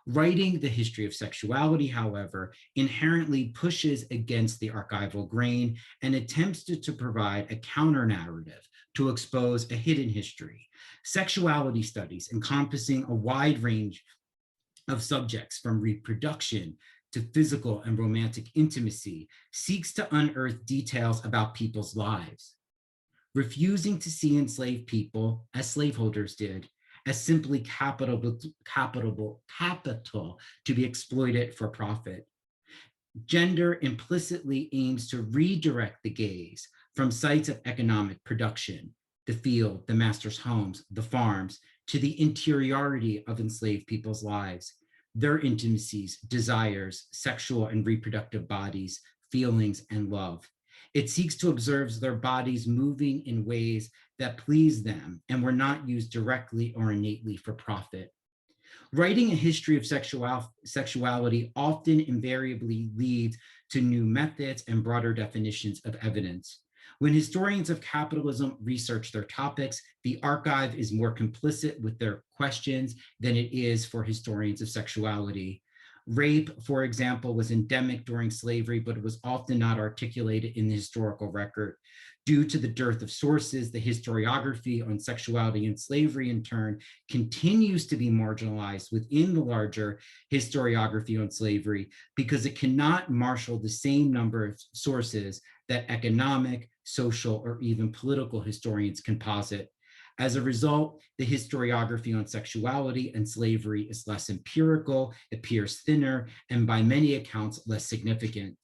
Writing the history of sexuality, however, inherently pushes against the archival grain and attempts to provide a counter-narrative to expose a hidden history. Sexuality studies, encompassing a wide range of subjects from reproduction to physical and romantic intimacy, seeks to unearth details about people's lives, refusing to see enslaved people, as slaveholders did, as simply capital to be exploited for profit. Gender implicitly aims to redirect the gaze from sites of economic production, the field, the master's homes, the farms, to the interiority of enslaved people's lives, their intimacies, desires, sexual and reproductive bodies, feelings, and love. It seeks to observe their bodies moving in ways that please them and were not used directly or innately for profit. Writing a history of sexuality often invariably leads to new methods and broader definitions of evidence. When historians of capitalism research their topics, the archive is more complicit with their questions than it is for historians of sexuality. Rape, for example, was endemic during slavery, but it was often not articulated in the historical record. Due to the dearth of sources, the historiography on sexuality and slavery, in turn, continues to be marginalized within the larger historiography on slavery because it cannot marshal the same number of sources that economic, social, or even political historians can posit. As a result, the historiography on sexuality and slavery is less empirical, appears thinner, and by many accounts, less significant.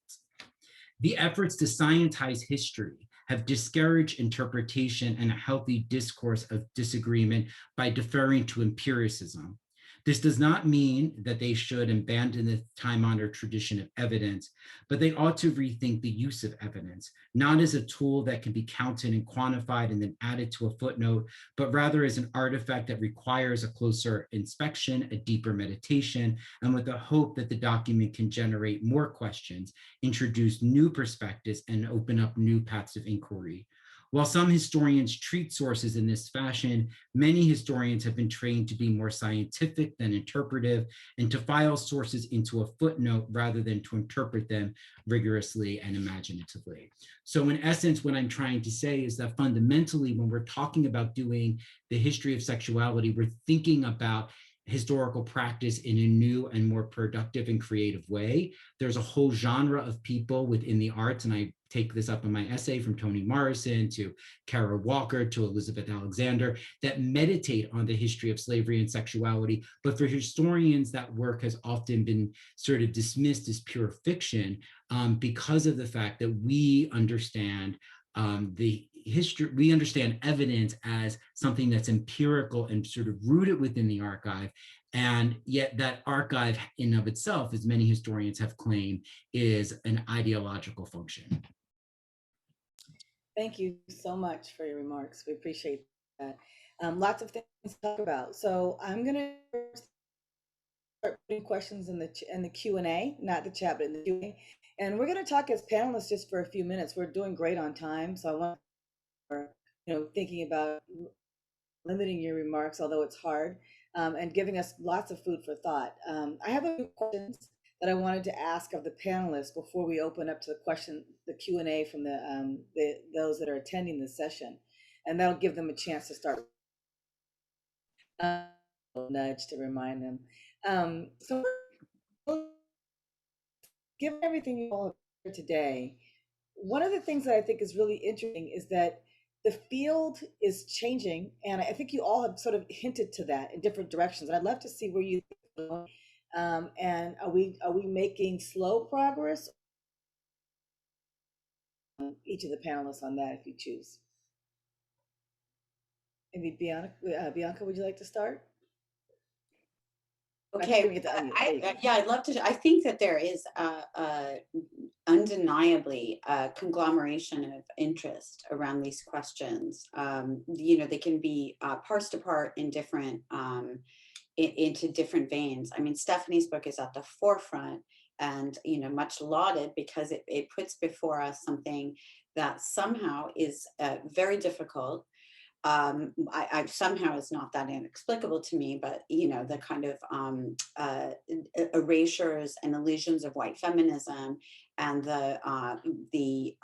The efforts to scientize history have discouraged interpretation and a healthy discourse of disagreement by deferring to empiricism. This does not mean that they should abandon the time-honored tradition of evidence, but they ought to rethink the use of evidence, not as a tool that can be counted and quantified and then added to a footnote, but rather as an artifact that requires a closer inspection, a deeper meditation, and with the hope that the document can generate more questions, introduce new perspectives, and open up new paths of inquiry. While some historians treat sources in this fashion, many historians have been trained to be more scientific than interpretive and to file sources into a footnote rather than to interpret them rigorously and imaginatively. So in essence, what I'm trying to say is that fundamentally, when we're talking about doing the history of sexuality, we're thinking about historical practice in a new and more productive and creative way. There's a whole genre of people within the arts, and I take this up in my essay, from Toni Morrison to Kara Walker to Elizabeth Alexander, that meditate on the history of slavery and sexuality. But for historians, that work has often been sort of dismissed as pure fiction because of the fact that we understand The history, we understand evidence as something that's empirical and sort of rooted within the archive. And yet that archive in of itself, as many historians have claimed, is an ideological function. Thank you so much for your remarks. We appreciate that. Lots of things to talk about. So I'm going to start putting questions in the Q&A, not the chat, but in the Q&A. And we're going to talk as panelists just for a few minutes. We're doing great on time, so I want thinking about limiting your remarks, although it's hard, and giving us lots of food for thought. I have a few questions that I wanted to ask of the panelists before we open up to the Q&A from those that are attending this session, and that'll give them a chance to start. Nudge to remind them. So, given everything you all heard today, one of the things that I think is really interesting is that the field is changing, and I think you all have sort of hinted to that in different directions. And I'd love to see where you go. And are we making slow progress? Each of the panelists on that, if you choose. Maybe Bianca, would you like to start? Okay, yeah, I'd love to. I think that there is undeniably a conglomeration of interest around these questions. They can be parsed apart in different into different veins. I mean, Stephanie's book is at the forefront and much lauded because it puts before us something that somehow is very difficult. I somehow is not that inexplicable to me, but the kind of erasures and illusions of white feminism and the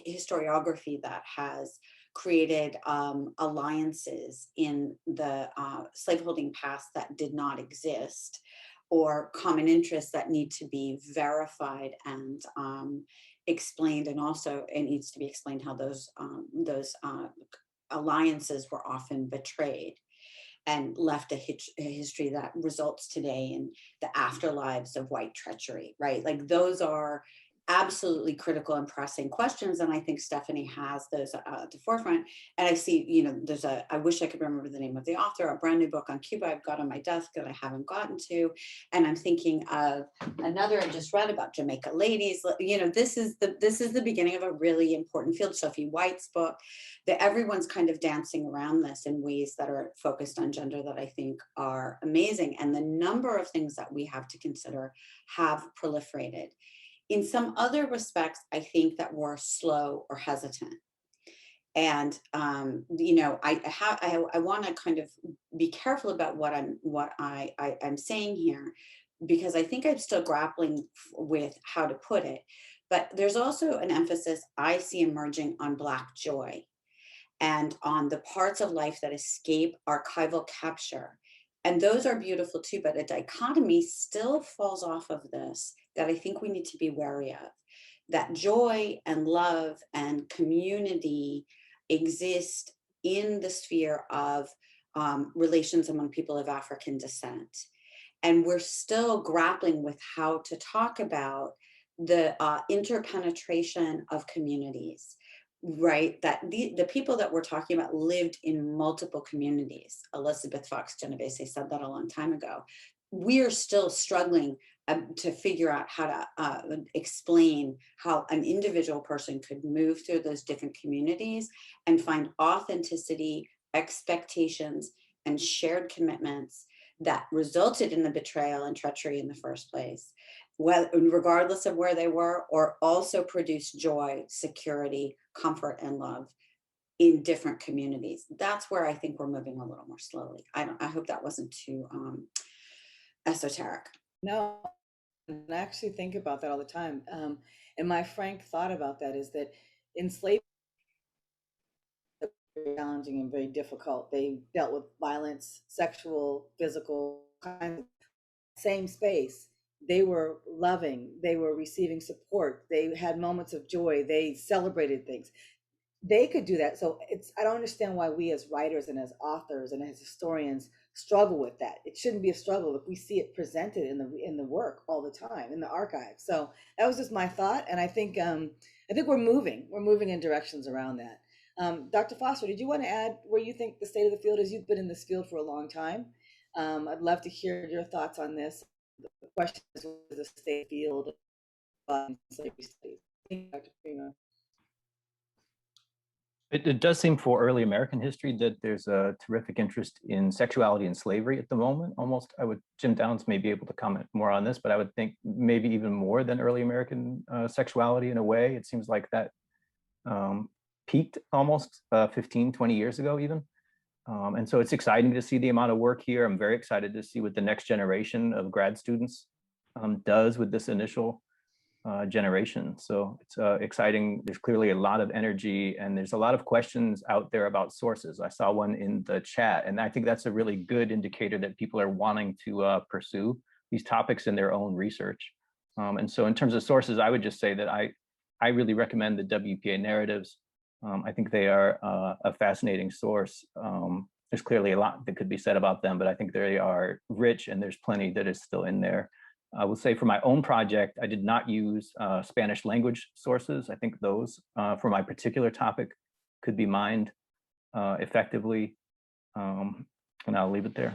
historiography that has created alliances in the slaveholding past that did not exist, or common interests that need to be verified and explained, and also it needs to be explained how those alliances were often betrayed and left a history that results today in the afterlives of white treachery, right? Like those are absolutely critical and pressing questions. And I think Stephanie has those at the forefront. And I see, I wish I could remember the name of the author, a brand new book on Cuba I've got on my desk that I haven't gotten to. And I'm thinking of another I just read about Jamaica ladies. This is the beginning of a really important field. Sophie White's book, that everyone's kind of dancing around this in ways that are focused on gender that I think are amazing. And the number of things that we have to consider have proliferated. In some other respects, I think that we're slow or hesitant. And I want to kind of be careful about what I'm saying here, because I think I'm still grappling with how to put it. But there's also an emphasis I see emerging on Black joy and on the parts of life that escape archival capture. And those are beautiful too, but a dichotomy still falls off of this that I think we need to be wary of. That joy and love and community exist in the sphere of relations among people of African descent. And we're still grappling with how to talk about the interpenetration of communities, right? That the people that we're talking about lived in multiple communities. Elizabeth Fox Genovese said that a long time ago. We are still struggling to figure out how to explain how an individual person could move through those different communities and find authenticity, expectations, and shared commitments that resulted in the betrayal and treachery in the first place, regardless of where they were, or also produce joy, security, comfort, and love in different communities. That's where I think we're moving a little more slowly. I hope that wasn't too esoteric. No, I actually think about that all the time. And my frank thought about that is that enslavement is very challenging and very difficult. They dealt with violence, sexual, physical, same space. They were loving, they were receiving support, they had moments of joy, they celebrated things. They could do that. So I don't understand why we as writers and as authors and as historians struggle with that. It shouldn't be a struggle if we see it presented in the work all the time in the archive. So that was just my thought. And I think I think we're moving in directions around that. Dr. Foster, did you want to add where you think the state of the field is? You've been in this field for a long time. I'd love to hear your thoughts on this. The question is, what is the state of the field of slavery studies? Dr. Primo. It does seem for early American history that there's a terrific interest in sexuality and slavery at the moment. Almost, Jim Downs may be able to comment more on this, but I would think maybe even more than early American sexuality in a way. It seems like that peaked almost 15, 20 years ago even. And so it's exciting to see the amount of work here. I'm very excited to see what the next generation of grad students does with this initial generation. So it's exciting. There's clearly a lot of energy and there's a lot of questions out there about sources. I saw one in the chat, and I think that's a really good indicator that people are wanting to pursue these topics in their own research. And so in terms of sources, I would just say that I really recommend the WPA narratives. I think they are a fascinating source. There's clearly a lot that could be said about them, but I think they are rich and there's plenty that is still in there. I will say for my own project, I did not use Spanish language sources. I think those for my particular topic could be mined effectively. And I'll leave it there.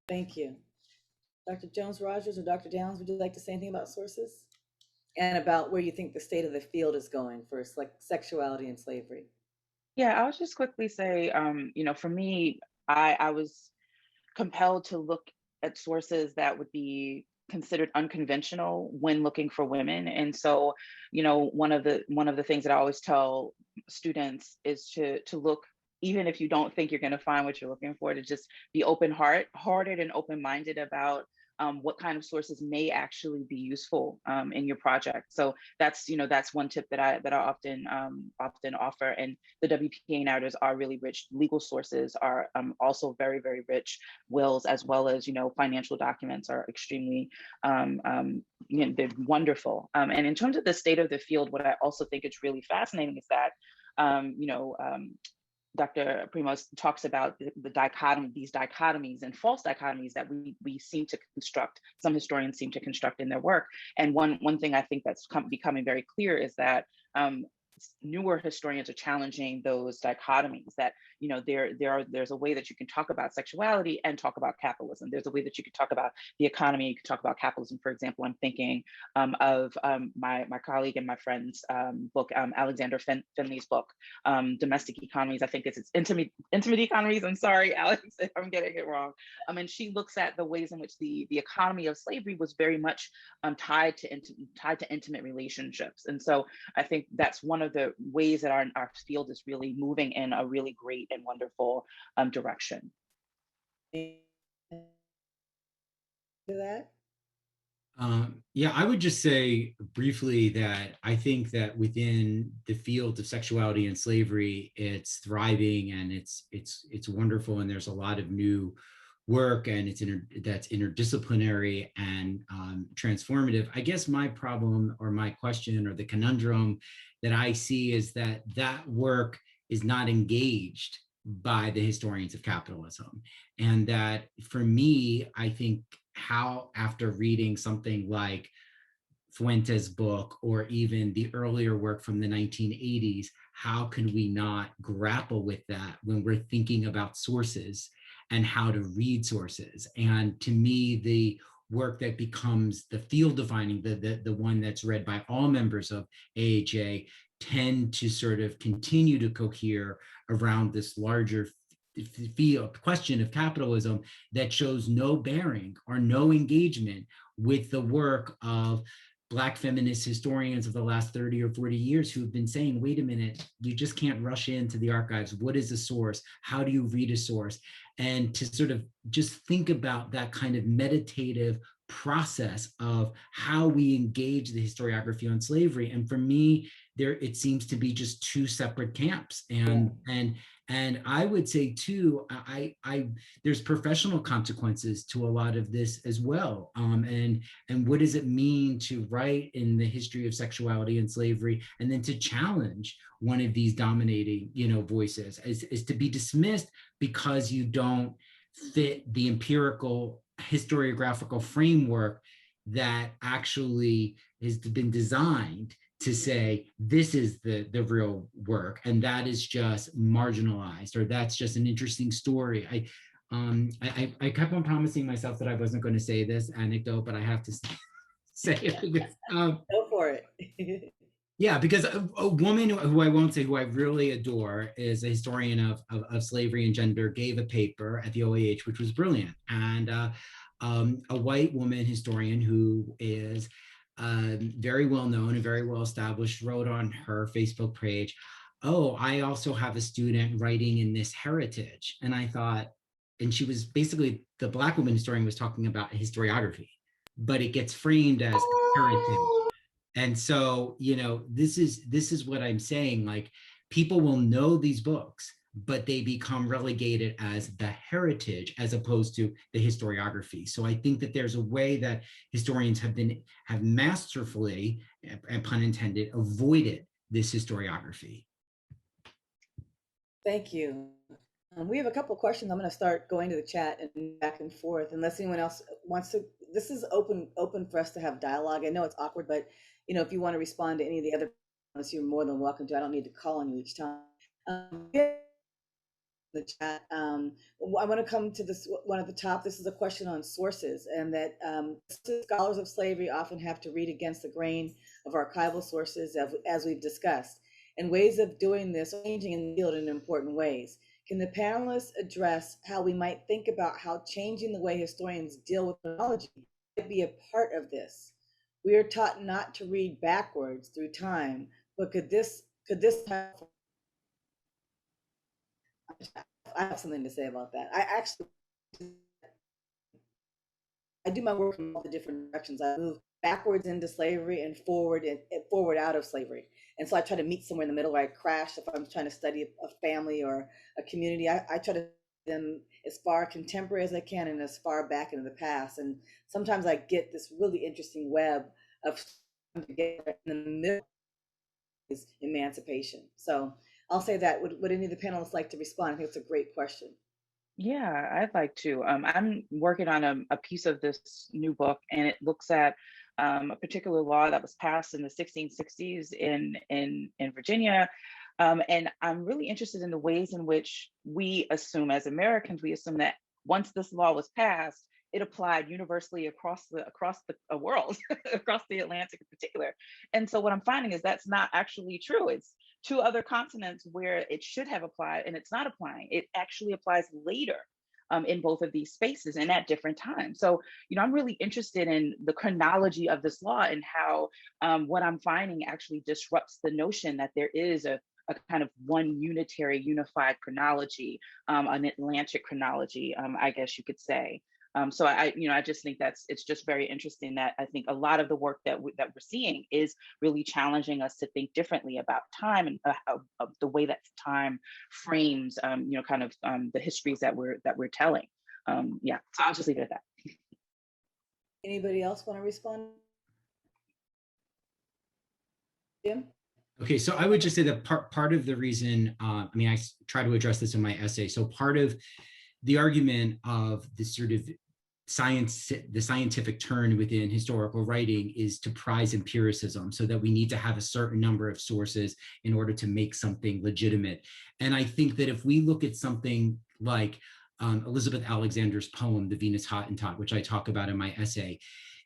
Thank you. Dr. Jones-Rogers or Dr. Downs, would you like to say anything about sources? And about where you think the state of the field is going for like sexuality and slavery? Yeah, I'll just quickly say, for me, I was compelled to look at sources that would be considered unconventional when looking for women. And so, one of the things that I always tell students is to look, even if you don't think you're going to find what you're looking for, to just be open-hearted and open-minded about what kind of sources may actually be useful in your project. So that's one tip that I often offer. And the WPA narratives are really rich. Legal sources are also very, very rich. Wills, as well as financial documents, are extremely they're wonderful. And in terms of the state of the field, what I also think is really fascinating is that Dr. Primo talks about the dichotomy, these dichotomies and false dichotomies that we seem to construct, some historians seem to construct in their work. And one thing I think that's becoming very clear is that newer historians are challenging those dichotomies, that there's a way that you can talk about sexuality and talk about capitalism. There's a way that you can talk about the economy, you can talk about capitalism. For example, I'm thinking of my colleague and my friend's book, Alexander Finley's book, Domestic Economies. I think it's intimate economies. I'm sorry, Alex, if I'm getting it wrong. And she looks at the ways in which the economy of slavery was very much tied to intimate relationships. And so I think that's one of the ways that our field is really moving in a really great and wonderful direction. That? Yeah, I would just say briefly that I think that within the field of sexuality and slavery, it's thriving and it's wonderful, and there's a lot of new work, and that's interdisciplinary and transformative. I guess my problem or my question or the conundrum that I see is that work is not engaged by the historians of capitalism. And that for me, I think how after reading something like Fuentes' book or even the earlier work from the 1980s, how can we not grapple with that when we're thinking about sources and how to read sources? And to me, the work that becomes the field defining, the one that's read by all members of AHA, tend to sort of continue to cohere around this larger field question of capitalism that shows no bearing or no engagement with the work of Black feminist historians of the last 30 or 40 years who have been saying, wait a minute, you just can't rush into the archives. What is a source? How do you read a source? And to sort of just think about that kind of meditative process of how we engage the historiography on slavery. And for me, it seems to be just two separate camps. And I would say too, there's professional consequences to a lot of this as well. And what does it mean to write in the history of sexuality and slavery, and then to challenge one of these dominating, voices, is to be dismissed because you don't fit the empirical historiographical framework that actually has been designed to say this is the real work, and that is just marginalized, or that's just an interesting story. I kept on promising myself that I wasn't going to say this anecdote, but I have to say it because, Go for it. yeah, because a woman who I won't say, who I really adore, is a historian of slavery and gender, gave a paper at the OAH, which was brilliant. And a white woman historian who is very well known and very well established wrote on her Facebook page, "Oh, I also have a student writing in this heritage." And I thought, and she was basically, the Black woman historian was talking about historiography, but it gets framed as heritage. And so, you know, this is what I'm saying. Like, people will know these books, but they become relegated as the heritage as opposed to the historiography. So I think that there's a way that historians have masterfully, and pun intended, avoided this historiography. Thank you. We have a couple of questions. I'm going to start going to the chat and back and forth, unless anyone else wants to. This is open for us to have dialogue. I know it's awkward, but you know, if you want to respond to any of the other comments, you're more than welcome to. I don't need to call on you each time. The chat. I want to come to this one at the top. This is a question on sources, and that scholars of slavery often have to read against the grain of archival sources, as we've discussed. And ways of doing this are changing in the field in important ways. Can the panelists address how we might think about how changing the way historians deal with chronology might be a part of this? We are taught not to read backwards through time, but could this have, I have something to say about that. I do my work in all the different directions. I move backwards into slavery and forward out of slavery. And so I try to meet somewhere in the middle where I crash. If I'm trying to study a family or a community, I try to them as far contemporary as I can and as far back into the past. And sometimes I get this really interesting web of together in the middle is emancipation. So I'll say that. Would any of the panelists like to respond? I think it's a great question. Yeah, I'd like to. I'm working on a piece of this new book, and it looks at a particular law that was passed in the 1660s in Virginia. And I'm really interested in the ways in which we assume, as Americans, we assume that once this law was passed, it applied universally across the world, across the Atlantic in particular. And so what I'm finding is that's not actually true. It's two other continents where it should have applied and it's not applying. It actually applies later in both of these spaces and at different times. So, you know, I'm really interested in the chronology of this law and how what I'm finding actually disrupts the notion that there is a kind of one unitary, unified chronology, an Atlantic chronology, I guess you could say. So I just think it's just very interesting that I think a lot of the work that we're seeing is really challenging us to think differently about time and the way that time frames, kind of the histories that we're telling. Yeah, so I'll just leave it at that. Anybody else want to respond? Jim? Okay, so I would just say that part of the reason, I try to address this in my essay. So part of the argument of this sort of the scientific turn within historical writing is to prize empiricism, so that we need to have a certain number of sources in order to make something legitimate. And I think that if we look at something like Elizabeth Alexander's poem, The Venus Hottentot, which I talk about in my essay,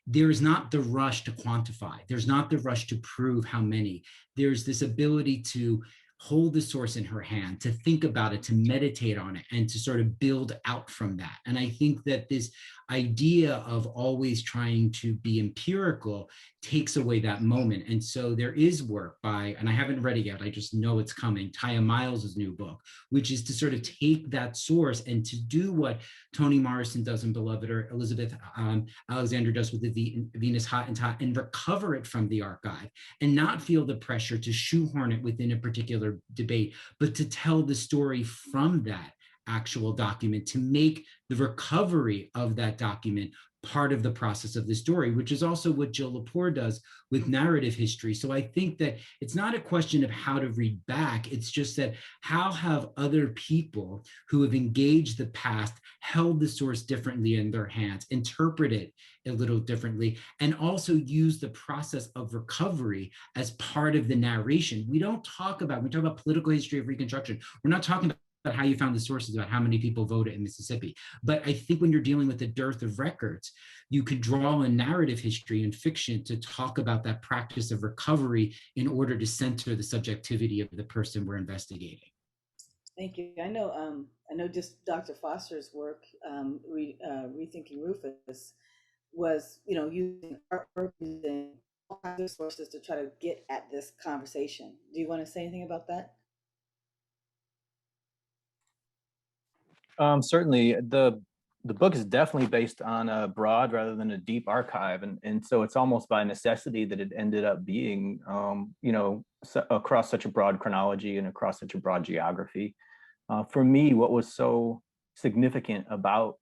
there is not the rush to quantify. There's not the rush to prove how many. There's this ability to hold the source in her hand, to think about it, to meditate on it, and to sort of build out from that. And I think that this idea of always trying to be empirical takes away that moment. And so there is work by, and I haven't read it yet, I just know it's coming, Taya Miles' new book, which is to sort of take that source and to do what Toni Morrison does in Beloved, or Elizabeth Alexander does with the Venus Hottentot, and recover it from the archive and not feel the pressure to shoehorn it within a particular debate, but to tell the story from that actual document, to make the recovery of that document part of the process of the story, which is also what Jill Lepore does with narrative history. So I think that it's not a question of how to read back, it's just that how have other people who have engaged the past held the source differently in their hands, interpret it a little differently, and also use the process of recovery as part of the narration. We talk about political history of Reconstruction, we're not talking about how you found the sources about how many people voted in Mississippi. But I think when you're dealing with a dearth of records, you could draw a narrative history and fiction to talk about that practice of recovery in order to center the subjectivity of the person we're investigating. Thank you. I know just Dr. Foster's work, Rethinking Rufus, was, using artwork, using all kinds of sources to try to get at this conversation. Do you want to say anything about that? Certainly, the book is definitely based on a broad rather than a deep archive, and so it's almost by necessity that it ended up being, across such a broad chronology and across such a broad geography. For me, what was so significant about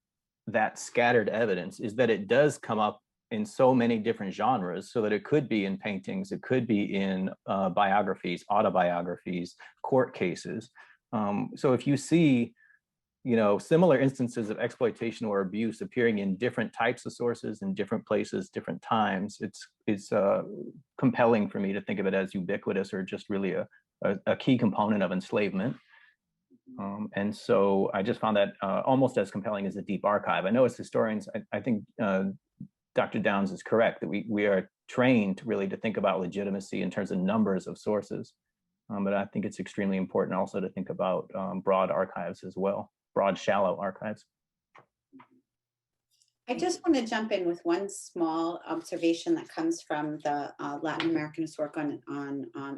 that scattered evidence is that it does come up in so many different genres, so that it could be in paintings, it could be in biographies, autobiographies, court cases. So if you see similar instances of exploitation or abuse appearing in different types of sources in different places, different times, it's compelling for me to think of it as ubiquitous or just really a key component of enslavement. And so I just found that almost as compelling as a deep archive. I know as historians, I think Dr. Downs is correct that we are trained really to think about legitimacy in terms of numbers of sources. But I think it's extremely important also to think about broad archives as well. Broad, shallow archives. I just want to jump in with one small observation that comes from the Latin Americanist work on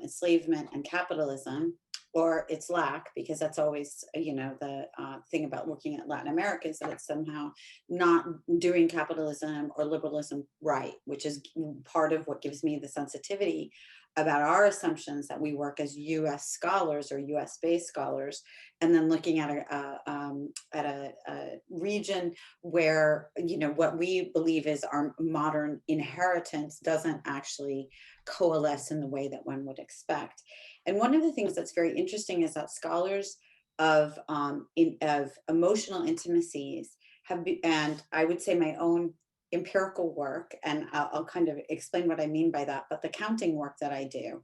enslavement and capitalism, or its lack, because that's always, the thing about looking at Latin America is that it's somehow not doing capitalism or liberalism right, which is part of what gives me the sensitivity about our assumptions that we work as US scholars or US based scholars, and then looking at a region where, what we believe is our modern inheritance doesn't actually coalesce in the way that one would expect. And one of the things that's very interesting is that scholars of emotional intimacies have been, and I would say my own empirical work, and I'll kind of explain what I mean by that, but the counting work that I do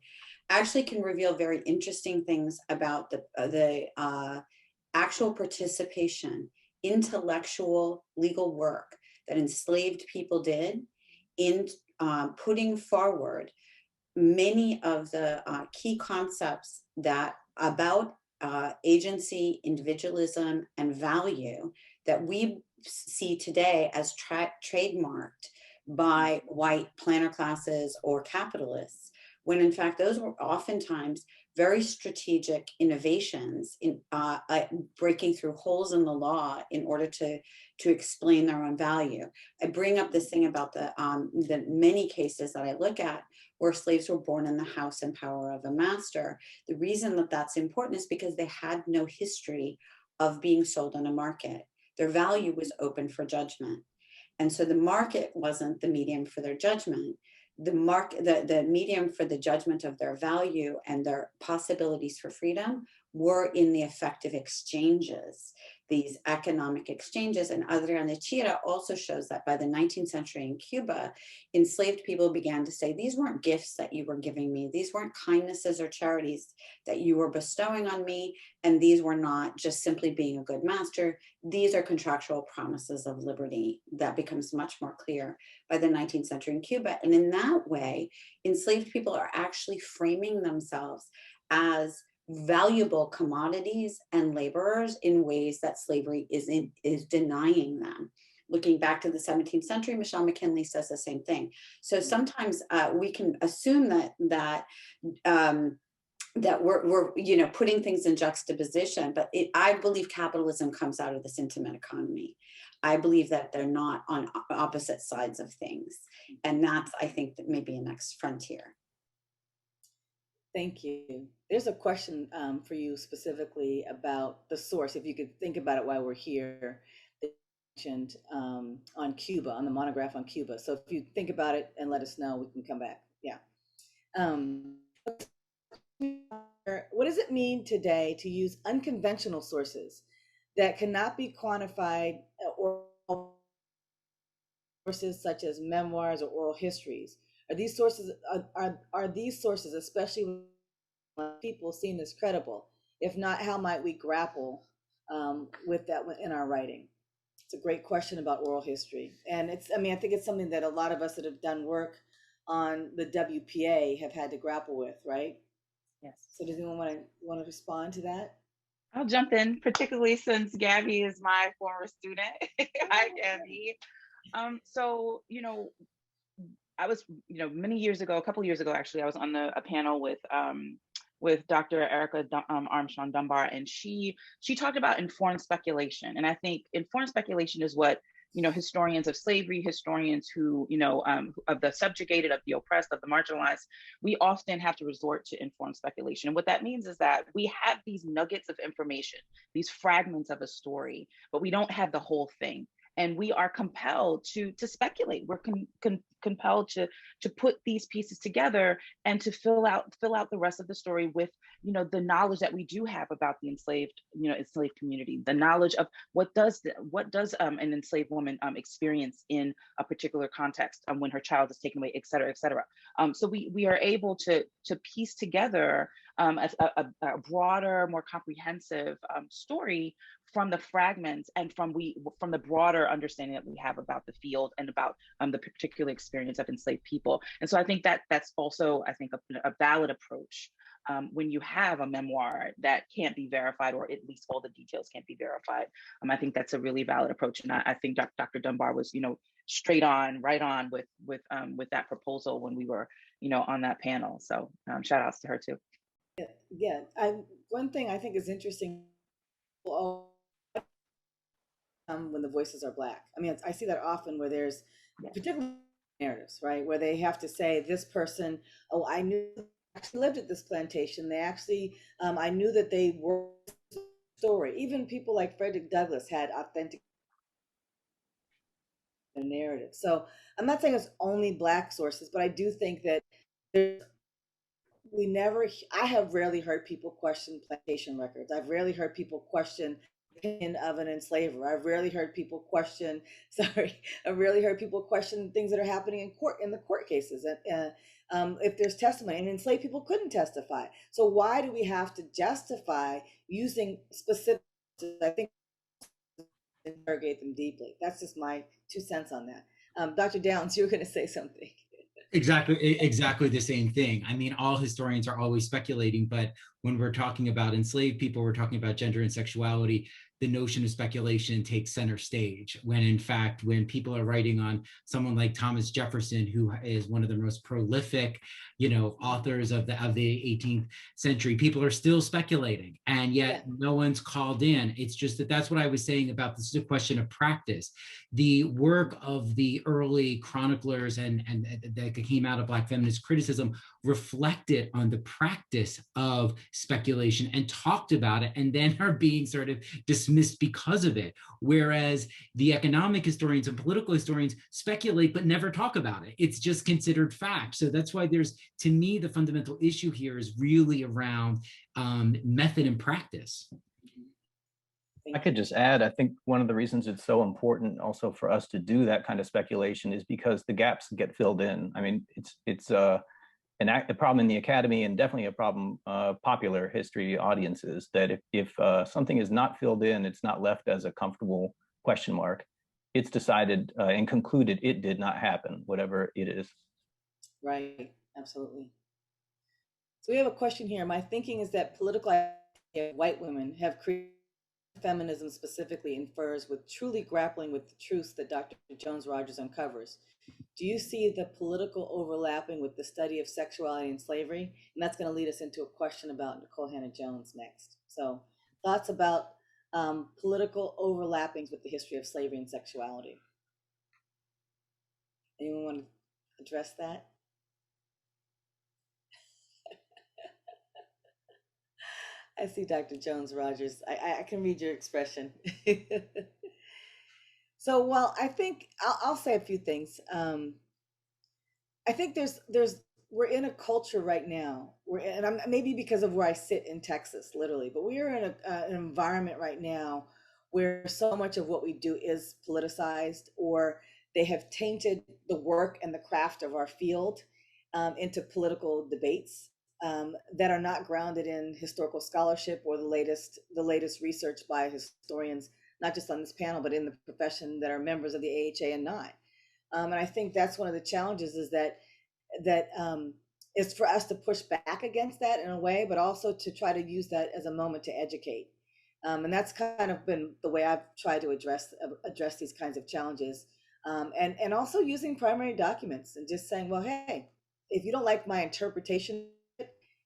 actually can reveal very interesting things about the actual participation, intellectual legal work that enslaved people did in putting forward many of the key concepts that about agency, individualism, and value that we see today as trademarked by white planter classes or capitalists, when in fact those were oftentimes very strategic innovations in breaking through holes in the law in order to explain their own value. I bring up this thing about the many cases that I look at where slaves were born in the house and power of a master. The reason that that's important is because they had no history of being sold on a market. Their value was open for judgment. And so the market wasn't the medium for their judgment. The medium for the judgment of their value and their possibilities for freedom were in the effective exchanges, these economic exchanges. And Adriana Chira also shows that by the 19th century in Cuba, enslaved people began to say, these weren't gifts that you were giving me. These weren't kindnesses or charities that you were bestowing on me. And these were not just simply being a good master. These are contractual promises of liberty. That becomes much more clear by the 19th century in Cuba. And in that way, enslaved people are actually framing themselves as valuable commodities and laborers in ways that slavery is denying them. Looking back to the 17th century, Michelle McKinley says the same thing. So sometimes we can assume that we're putting things in juxtaposition, but I believe capitalism comes out of this intimate economy. I believe that they're not on opposite sides of things, and that's, I think, that maybe a next frontier. Thank you. There's a question for you specifically about the source, if you could think about it while we're here. mentioned on Cuba, on the monograph on Cuba. So if you think about it and let us know, we can come back. Yeah. What does it mean today to use unconventional sources that cannot be quantified, or sources such as memoirs or oral histories? Are these sources especially when people seen as credible? If not, how might we grapple with that in our writing? It's a great question about oral history. And I think it's something that a lot of us that have done work on the WPA have had to grapple with, right? Yes. So does anyone want to respond to that? I'll jump in, particularly since Gabby is my former student. Hi, Gabby. So, I was, many years ago, a couple of years ago, actually, I was on a panel with Dr. Erica Armstrong Dunbar, and she talked about informed speculation. And I think informed speculation is what, historians of slavery, historians who, of the subjugated, of the oppressed, of the marginalized, we often have to resort to informed speculation. And what that means is that we have these nuggets of information, these fragments of a story, but we don't have the whole thing. And we are compelled to speculate. We're compelled to put these pieces together and to fill out the rest of the story with, the knowledge that we do have about the enslaved community, the knowledge of what does an enslaved woman experience in a particular context when her child is taken away, et cetera, et cetera. So we are able to piece together a broader, more comprehensive story from the fragments and from the broader understanding that we have about the field and about the particular experience of enslaved people. And so I think that's also, I think, a valid approach when you have a memoir that can't be verified, or at least all the details can't be verified. I think that's a really valid approach. And I think Dr. Dunbar was, straight on, right on with that proposal when we were, on that panel. So shout outs to her too. Yeah. One thing I think is interesting, when the voices are Black. I see that often where there's particular narratives, right? Where they have to say, this person, oh, I knew actually lived at this plantation. They actually, I knew that they were story. Even people like Frederick Douglass had authentic narrative. So I'm not saying it's only Black sources, but I do think that I have rarely heard people question plantation records. I've rarely heard people question the opinion of an enslaver. I've rarely heard people question, I've rarely heard people question things that are happening in the court cases. If there's testimony, and enslaved people couldn't testify. So why do we have to justify using specific, I think, interrogate them deeply? That's just my 2 cents on that. Dr. Downs, you were going to say something. Exactly the same thing. All historians are always speculating, but when we're talking about enslaved people, we're talking about gender and sexuality. The notion of speculation takes center stage, when in fact, when people are writing on someone like Thomas Jefferson, who is one of the most prolific, authors of the 18th century, people are still speculating, and yet no one's called in. It's just that's what I was saying about this is a question of practice. The work of the early chroniclers and that came out of Black feminist criticism reflected on the practice of speculation and talked about it, and then are being sort of dismissed because of it. Whereas the economic historians and political historians speculate but never talk about it. It's just considered fact. So that's why to me, the fundamental issue here is really around method and practice. I could just add, I think one of the reasons it's so important also for us to do that kind of speculation is because the gaps get filled in. It's a problem in the academy, and definitely a problem popular history audiences, that if something is not filled in, it's not left as a comfortable question mark. It's decided and concluded it did not happen, whatever it is. Right, absolutely. So we have a question here. My thinking is that political white women have created feminism specifically infers with truly grappling with the truths that Dr. Jones Rogers uncovers. Do you see the political overlapping with the study of sexuality and slavery? And that's going to lead us into a question about Nicole Hannah-Jones next. So thoughts about political overlappings with the history of slavery and sexuality. Anyone want to address that? I see Dr. Jones Rogers. I can read your expression. So, well, I think I'll say a few things. I think we're in a culture right now. And I'm maybe because of where I sit in Texas, literally, but we are in an environment right now where so much of what we do is politicized, or they have tainted the work and the craft of our field into political debates that are not grounded in historical scholarship or the latest research by historians, not just on this panel, but in the profession that are members of the AHA and not. And I think that's one of the challenges is that is for us to push back against that in a way, but also to try to use that as a moment to educate. And that's kind of been the way I've tried to address these kinds of challenges. And also using primary documents and just saying, well, hey, if you don't like my interpretation,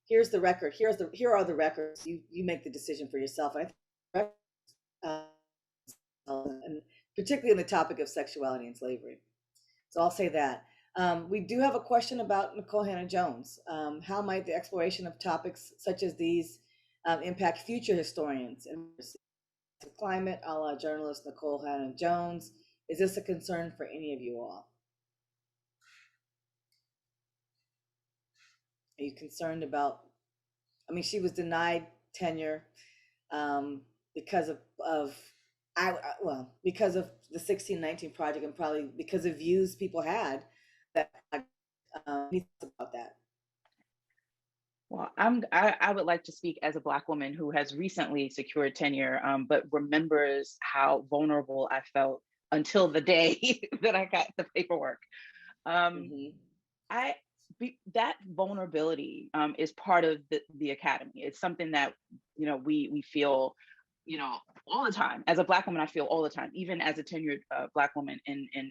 here's the record. Here are the records. You make the decision for yourself. And I think, and particularly in the topic of sexuality and slavery. So I'll say that. We do have a question about Nicole Hannah-Jones. How might the exploration of topics such as these impact future historians and climate, a la journalist Nicole Hannah-Jones? Is this a concern for any of you all? Are you concerned about, I mean, she was denied tenure because because of the 1619 project, and probably because of views people had that about that. Well, I would like to speak as a Black woman who has recently secured tenure, but remembers how vulnerable I felt until the day that I got the paperwork. That vulnerability is part of the academy. It's something that we feel all the time. As a Black woman, I feel all the time. Even as a tenured Black woman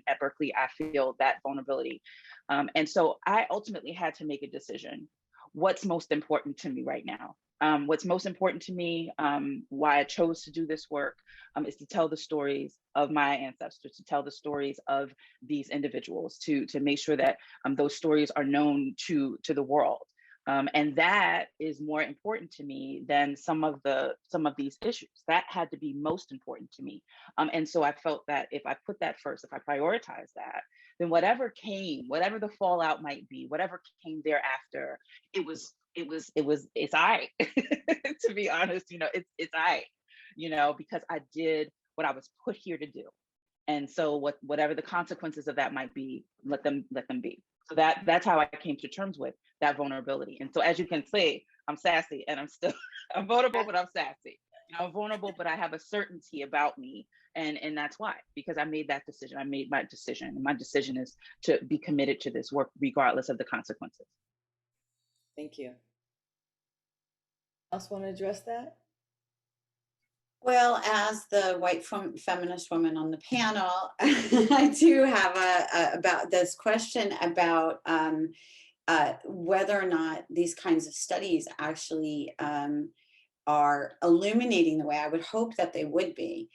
at Berkeley, I feel that vulnerability. And so I ultimately had to make a decision. What's most important to me right now? What's most important to me, why I chose to do this work, is to tell the stories of my ancestors, to tell the stories of these individuals, to make sure that those stories are known to the world. And that is more important to me than some of these issues. That had to be most important to me. And so I felt that if I put that first, if I prioritize that, then whatever the fallout might be, whatever came thereafter, it's I, to be honest, it's I, because I did what I was put here to do. And so whatever the consequences of that might be, let them be. So that's how I came to terms with that vulnerability. And so as you can see, I'm sassy and I'm vulnerable, but I'm sassy. I'm vulnerable, but I have a certainty about me. And that's why, because I made that decision. I made my decision. And my decision is to be committed to this work regardless of the consequences. Thank you. Else want to address that? Well, as the white feminist woman on the panel, I do have about this question about whether or not these kinds of studies actually are illuminating the way I would hope that they would be.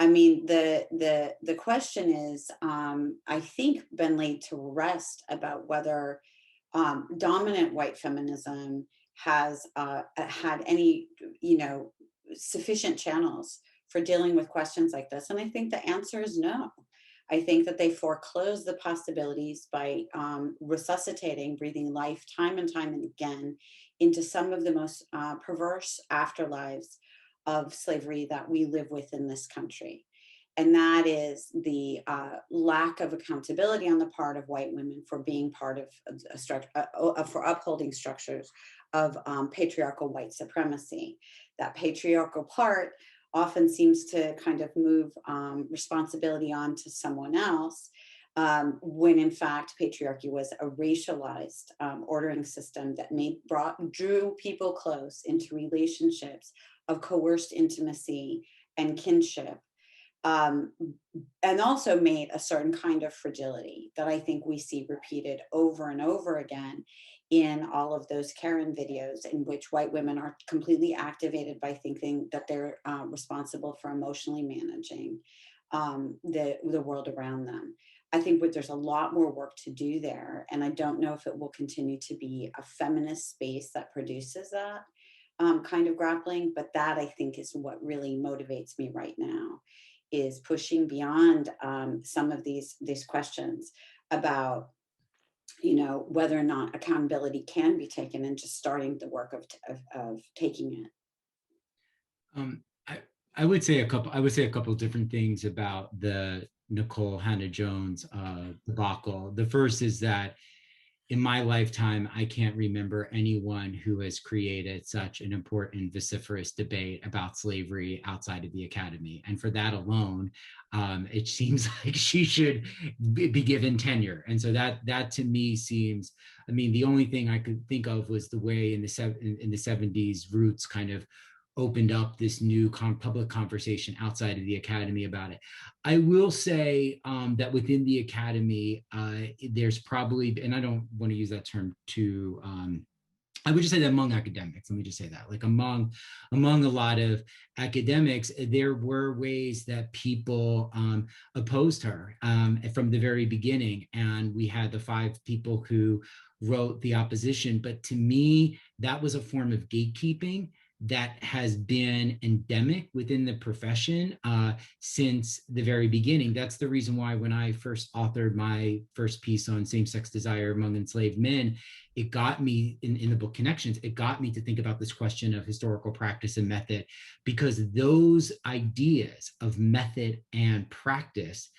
I mean, the question is, I think, been laid to rest about whether dominant white feminism has had any, sufficient channels for dealing with questions like this. And I think the answer is no. I think that they foreclose the possibilities by resuscitating, breathing life time and time and again into some of the most perverse afterlives of slavery that we live with in this country. And that is the lack of accountability on the part of white women for being part of for upholding structures of patriarchal white supremacy. That patriarchal part often seems to kind of move responsibility on to someone else, when in fact patriarchy was a racialized ordering system that drew people close into relationships of coerced intimacy and kinship, and also made a certain kind of fragility that I think we see repeated over and over again in all of those Karen videos, in which white women are completely activated by thinking that they're responsible for emotionally managing the world around them. I think there's a lot more work to do there, and I don't know if it will continue to be a feminist space that produces that kind of grappling, but that I think is what really motivates me right now, is pushing beyond some of these questions about, you know, whether or not accountability can be taken, and just starting the work of taking it. I would say a couple of different things about the Nikole Hannah-Jones debacle. The first is that in my lifetime, I can't remember anyone who has created such an important, vociferous debate about slavery outside of the academy. And for that alone, it seems like she should be given tenure. And so that to me seems, I mean, the only thing I could think of was the way in the 70s, Roots kind of opened up this new public conversation outside of the academy about it. I will say that within the academy, there's probably, and I don't want to use that term too, I would just say that among academics, let me just say that, like among a lot of academics, there were ways that people opposed her from the very beginning. And we had the 5 people who wrote the opposition. But to me, that was a form of gatekeeping that has been endemic within the profession since the very beginning. That's the reason why when I first authored my first piece on same-sex desire among enslaved men, it got me, in the book Connections, it got me to think about this question of historical practice and method, because those ideas of method and practice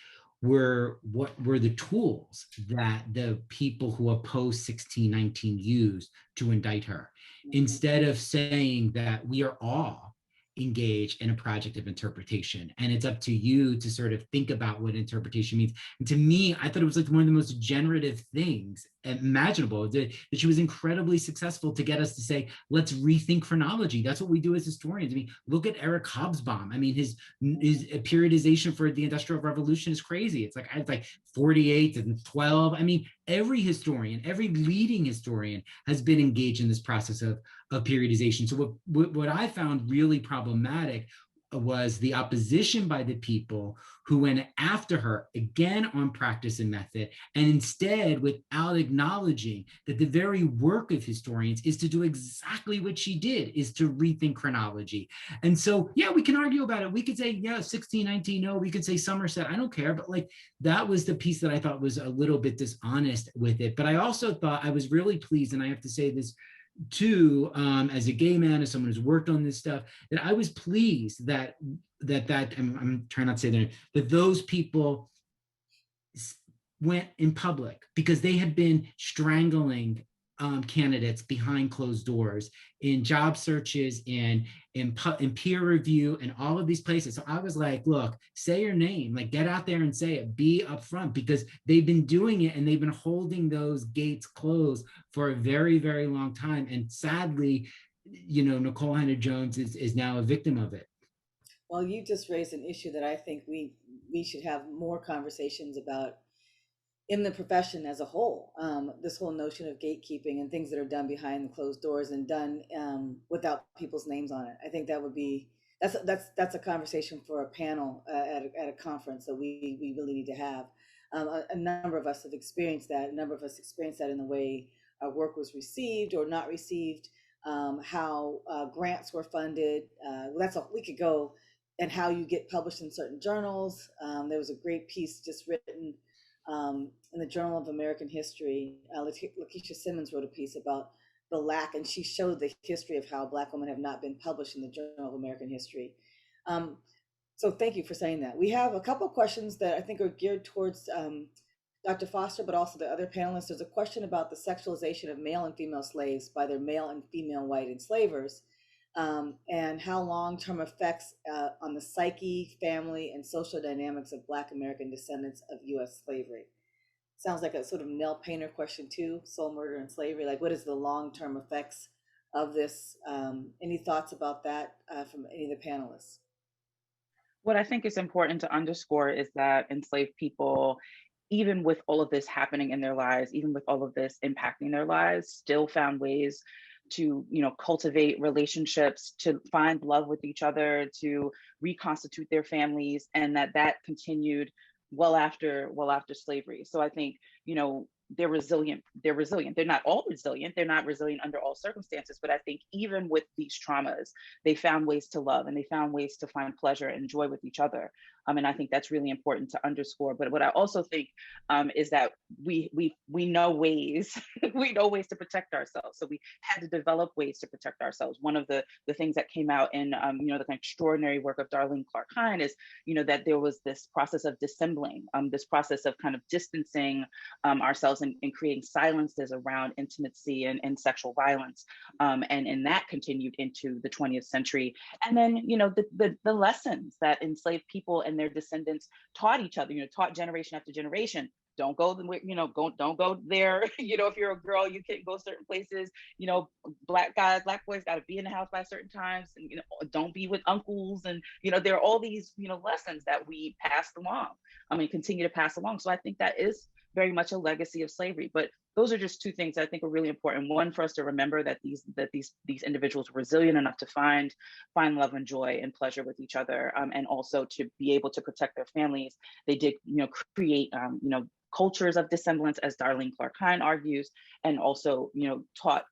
were what were the tools that the people who opposed 1619 used to indict her. Instead of saying that we are all engaged in a project of interpretation and it's up to you to sort of think about what interpretation means. And to me, I thought it was like one of the most generative things imaginable, that she was incredibly successful to get us to say, let's rethink chronology. That's what we do as historians. I mean, look at Eric Hobsbawm. I mean, his periodization for the Industrial Revolution is crazy. It's like 48 and 12. I mean, every historian, every leading historian has been engaged in this process of periodization. So what I found really problematic was the opposition by the people who went after her, again on practice and method, and instead without acknowledging that the very work of historians is to do exactly what she did, is to rethink chronology. And so, yeah, we can argue about it. We could say, yeah, 1619, no, we could say Somerset, I don't care. But like, that was the piece that I thought was a little bit dishonest with it. But I also thought, I was really pleased, and I have to say this too, as a gay man, as someone who's worked on this stuff, that I was pleased that I'm trying not to say that those people went in public, because they had been strangling candidates behind closed doors in job searches, in peer review, and all of these places. So I was like, look, say your name, like get out there and say it, be upfront, because they've been doing it and they've been holding those gates closed for a very, very long time. And sadly, you know, Nikole Hannah-Jones is now a victim of it. Well, you just raised an issue that I think we should have more conversations about in the profession as a whole. This whole notion of gatekeeping and things that are done behind the closed doors and done without people's names on it. I think that would be, that's a conversation for a panel at a conference that we really need to have. A number of us have experienced that. A number of us experienced that in the way our work was received or not received, how grants were funded. We could go, and how you get published in certain journals. There was a great piece just written in the Journal of American History. Lakeisha Simmons wrote a piece about the lack, and she showed the history of how Black women have not been published in the Journal of American History. So thank you for saying that. We have a couple of questions that I think are geared towards Dr. Foster, but also the other panelists. There's a question about the sexualization of male and female slaves by their male and female white enslavers, and how long-term effects on the psyche, family, and social dynamics of Black American descendants of U.S. slavery. Sounds like a sort of nail painter question too, soul murder and slavery. Like, what is the long-term effects of this? Any thoughts about that from any of the panelists? What I think is important to underscore is that enslaved people, even with all of this happening in their lives, even with all of this impacting their lives, still found ways to, you know, cultivate relationships, to find love with each other, to reconstitute their families, and that continued well after slavery. So I think, you know, they're resilient. They're resilient. They're not all resilient. They're not resilient under all circumstances. But I think even with these traumas, they found ways to love and they found ways to find pleasure and joy with each other. And I think that's really important to underscore. But what I also think is that we know ways we know ways to protect ourselves. So we had to develop ways to protect ourselves. One of the things that came out in the extraordinary work of Darlene Clark Hine is that there was this process of dissembling, this process of kind of distancing ourselves and creating silences around intimacy and sexual violence, and that continued into the 20th century. And then the lessons that enslaved people and their descendants taught each other, taught generation after generation. Don't go, don't go there. If you're a girl, you can't go certain places. Black boys got to be in the house by certain times, and don't be with uncles. And there are all these lessons that we passed along. Continue to pass along. So I think that is very much a legacy of slavery. But those are just two things I think are really important. One, for us to remember that these individuals were resilient enough to find love and joy and pleasure with each other, and also to be able to protect their families. They did, create, cultures of dissemblance, as Darlene Clark Hine argues, and also, taught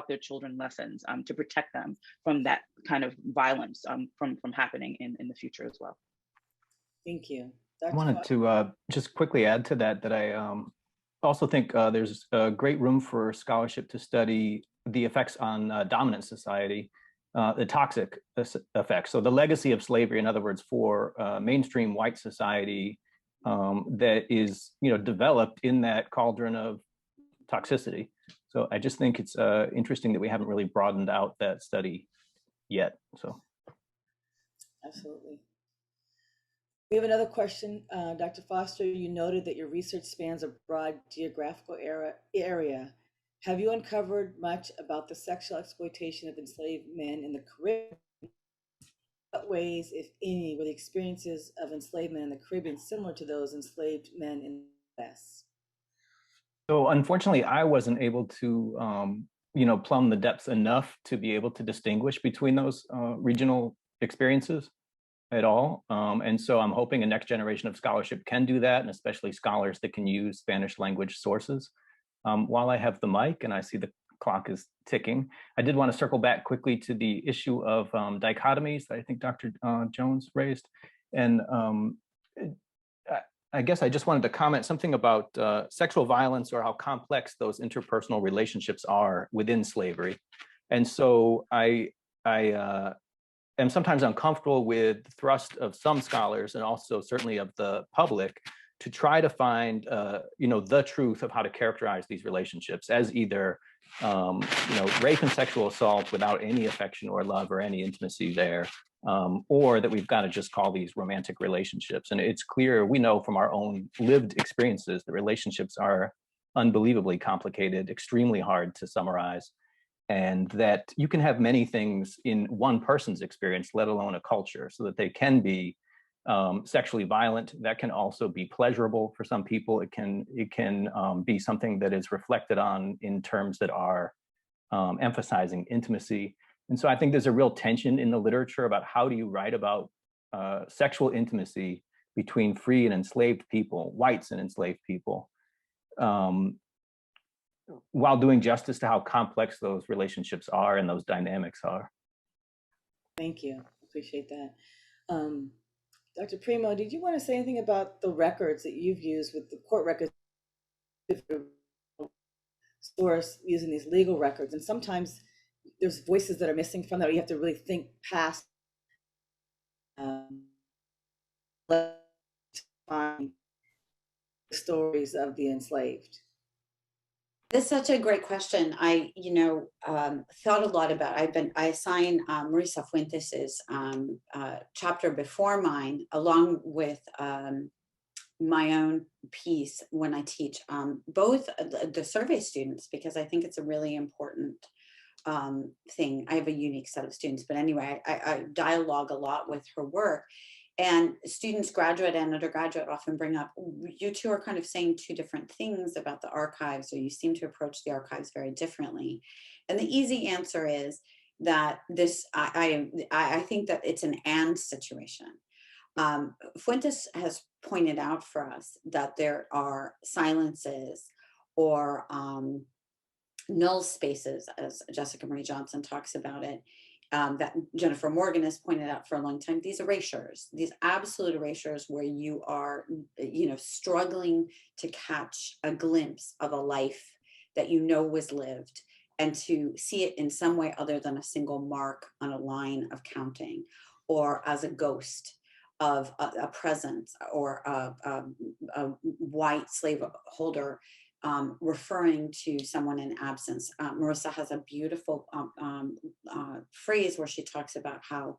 their children lessons to protect them from that kind of violence from happening in the future as well. Thank you. I wanted to just quickly add to that I also think there's a great room for scholarship to study the effects on dominant society, the toxic effects. So the legacy of slavery, in other words, for mainstream white society that is, developed in that cauldron of toxicity. So I just think it's interesting that we haven't really broadened out that study yet. So. Absolutely. We have another question. Dr. Foster, you noted that your research spans a broad geographical area. Have you uncovered much about the sexual exploitation of enslaved men in the Caribbean? What ways, if any, were the experiences of enslavement in the Caribbean similar to those enslaved men in the US? So unfortunately, I wasn't able to, plumb the depths enough to be able to distinguish between those regional experiences at all. And so I'm hoping a next generation of scholarship can do that, and especially scholars that can use Spanish language sources. While I have the mic and I see the clock is ticking, I did want to circle back quickly to the issue of dichotomies that I think Dr. Jones raised. And I guess I just wanted to comment something about sexual violence, or how complex those interpersonal relationships are within slavery. And so I am sometimes uncomfortable with the thrust of some scholars, and also certainly of the public, to try to find the truth of how to characterize these relationships as either rape and sexual assault without any affection or love or any intimacy there, or that we've got to just call these romantic relationships. And it's clear, we know from our own lived experiences, that relationships are unbelievably complicated, extremely hard to summarize, and that you can have many things in one person's experience, let alone a culture, so that they can be sexually violent. That can also be pleasurable for some people. It can be something that is reflected on in terms that are emphasizing intimacy. And so I think there's a real tension in the literature about how do you write about sexual intimacy between free and enslaved people, whites and enslaved people, while doing justice to how complex those relationships are and those dynamics are. Thank you. Appreciate that. Dr. Primo, did you want to say anything about the records that you've used with the court records, source using these legal records? And sometimes there's voices that are missing from that. You have to really think past stories of the enslaved. This is such a great question. I, thought a lot about. I assigned Marisa Fuentes's chapter before mine, along with my own piece when I teach both the survey students, because I think it's a really important thing. I have a unique set of students, but anyway, I dialogue a lot with her work. And students, graduate and undergraduate, often bring up, you two are kind of saying two different things about the archives, or you seem to approach the archives very differently. And the easy answer is that I think that it's an and situation. Fuentes has pointed out for us that there are silences or null spaces, as Jessica Marie Johnson talks about it, that Jennifer Morgan has pointed out for a long time, these erasures, these absolute erasures where you are, struggling to catch a glimpse of a life that you know was lived, and to see it in some way other than a single mark on a line of counting, or as a ghost of a presence, or a white slaveholder referring to someone in absence. Marissa has a beautiful phrase where she talks about how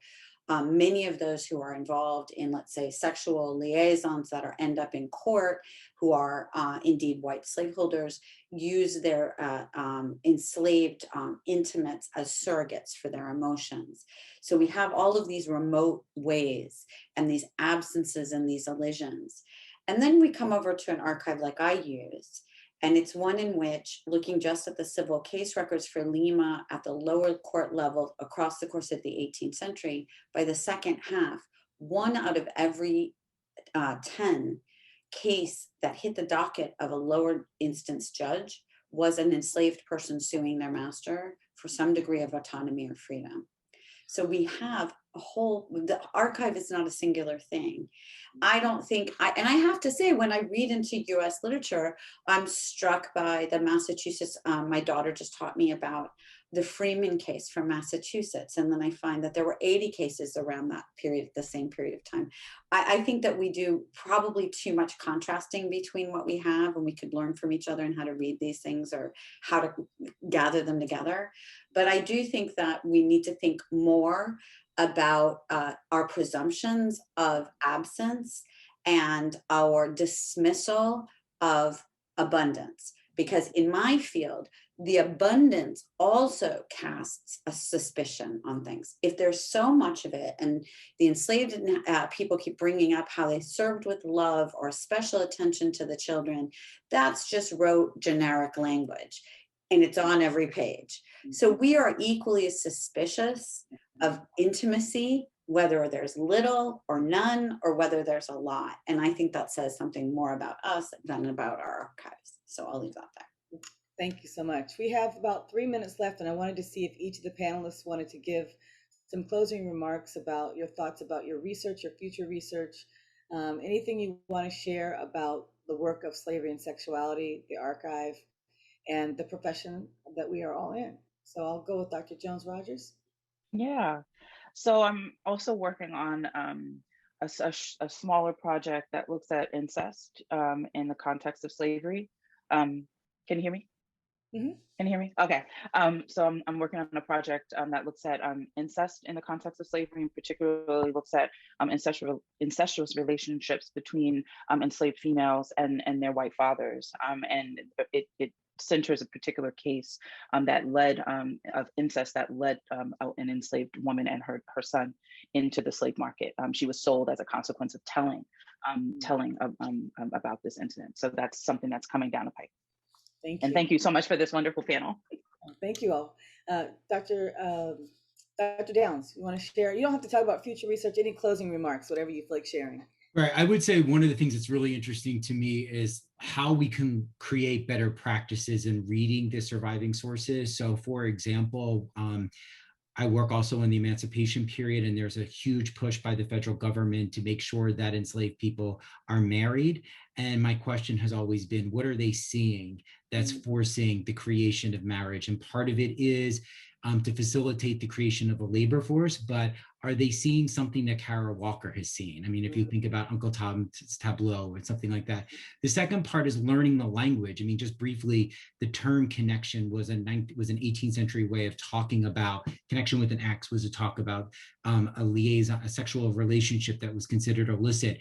many of those who are involved in, let's say, sexual liaisons that end up in court, who are indeed white slaveholders, use their enslaved intimates as surrogates for their emotions. So we have all of these remote ways and these absences and these elisions. And then we come over to an archive like I use. And it's one in which, looking just at the civil case records for Lima at the lower court level across the course of the 18th century, by the second half, 1 out of every 10 case that hit the docket of a lower instance judge was an enslaved person suing their master for some degree of autonomy or freedom. So we have the archive is not a singular thing. I don't think, and I have to say, when I read into US literature, I'm struck by the Massachusetts, my daughter just taught me about the Freeman case from Massachusetts. And then I find that there were 80 cases around that period, the same period of time. I think that we do probably too much contrasting between what we have, and we could learn from each other and how to read these things or how to gather them together. But I do think that we need to think more about our presumptions of absence and our dismissal of abundance. Because in my field, the abundance also casts a suspicion on things. If there's so much of it, and the enslaved people keep bringing up how they served with love or special attention to the children, that's just rote generic language, and it's on every page. So we are equally as suspicious of intimacy, whether there's little or none, or whether there's a lot. And I think that says something more about us than about our archives. So I'll leave that there. Thank you so much. We have about 3 minutes left, and I wanted to see if each of the panelists wanted to give some closing remarks about your thoughts about your research, your future research, anything you want to share about the work of slavery and sexuality, the archive, and the profession that we are all in. So I'll go with Dr. Jones-Rogers. Yeah, so I'm also working on a smaller project that looks at incest in the context of slavery. Can you hear me? Mm-hmm. Can you hear me? Okay. So I'm working on a project that looks at incest in the context of slavery, and particularly looks at incestuous relationships between enslaved females and their white fathers. And it centers a particular case that led of incest that led an enslaved woman and her son into the slave market. She was sold as a consequence of telling about this incident. So that's something that's coming down the pike. Thank you. And thank you so much for this wonderful panel. Thank you all. Dr. Downs, you want to share? You don't have to talk about future research, any closing remarks, whatever you feel like sharing. Right. I would say one of the things that's really interesting to me is how we can create better practices in reading the surviving sources. So, for example, I work also in the emancipation period, and there's a huge push by the federal government to make sure that enslaved people are married. And my question has always been, what are they seeing that's forcing the creation of marriage? And part of it is to facilitate the creation of a labor force, but are they seeing something that Kara Walker has seen? I mean, if you think about Uncle Tom's Tableau or something like that. The second part is learning the language. I mean, just briefly, the term connection was an 18th century way of talking about connection with an X, was to talk about a liaison, a sexual relationship that was considered illicit.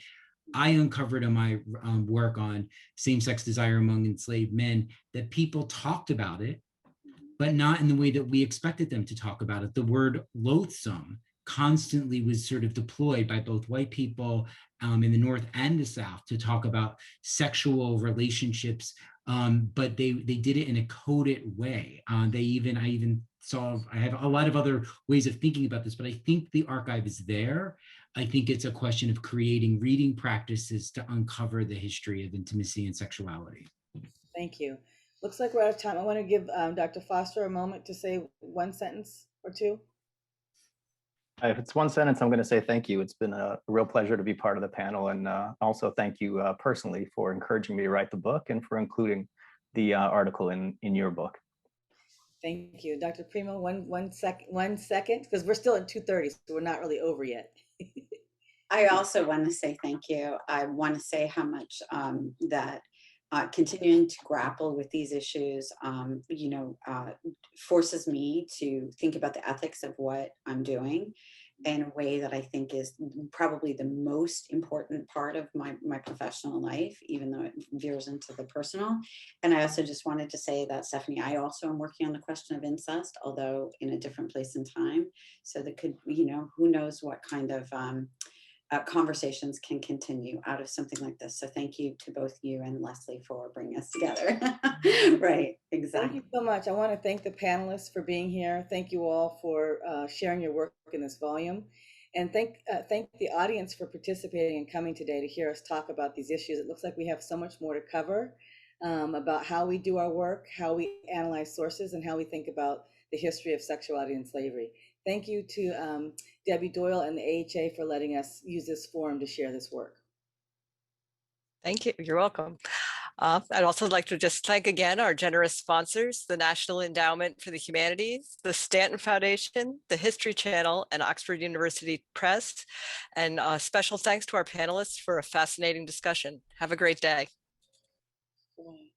I uncovered in my work on same-sex desire among enslaved men that people talked about it, but not in the way that we expected them to talk about it. The word loathsome constantly was sort of deployed by both white people in the North and the South to talk about sexual relationships, but they did it in a coded way. I have a lot of other ways of thinking about this, but I think the archive is there. I think it's a question of creating reading practices to uncover the history of intimacy and sexuality. Thank you. Looks like we're out of time. I want to give Dr. Foster a moment to say one sentence or two. If it's one sentence, I'm going to say thank you. It's been a real pleasure to be part of the panel, and also thank you personally for encouraging me to write the book and for including the article in your book. Thank you. Dr. Primo, one second, because we're still at 2:30, so we're not really over yet. I also want to say thank you. I want to say how much that continuing to grapple with these issues, forces me to think about the ethics of what I'm doing in a way that I think is probably the most important part of my professional life, even though it veers into the personal. And I also just wanted to say that, Stephanie, I also am working on the question of incest, although in a different place and time. So that could, who knows what kind of conversations can continue out of something like this. So thank you to both you and Leslie for bringing us together. Right, exactly. Thank you so much. I want to thank the panelists for being here. Thank you all for sharing your work in this volume. And thank the audience for participating and coming today to hear us talk about these issues. It looks like we have so much more to cover about how we do our work, how we analyze sources, and how we think about the history of sexuality and slavery. Thank you to Debbie Doyle and the AHA for letting us use this forum to share this work. Thank you. You're welcome. I'd also like to just thank again our generous sponsors, the National Endowment for the Humanities, the Stanton Foundation, the History Channel, and Oxford University Press. And special thanks to our panelists for a fascinating discussion. Have a great day. Bye.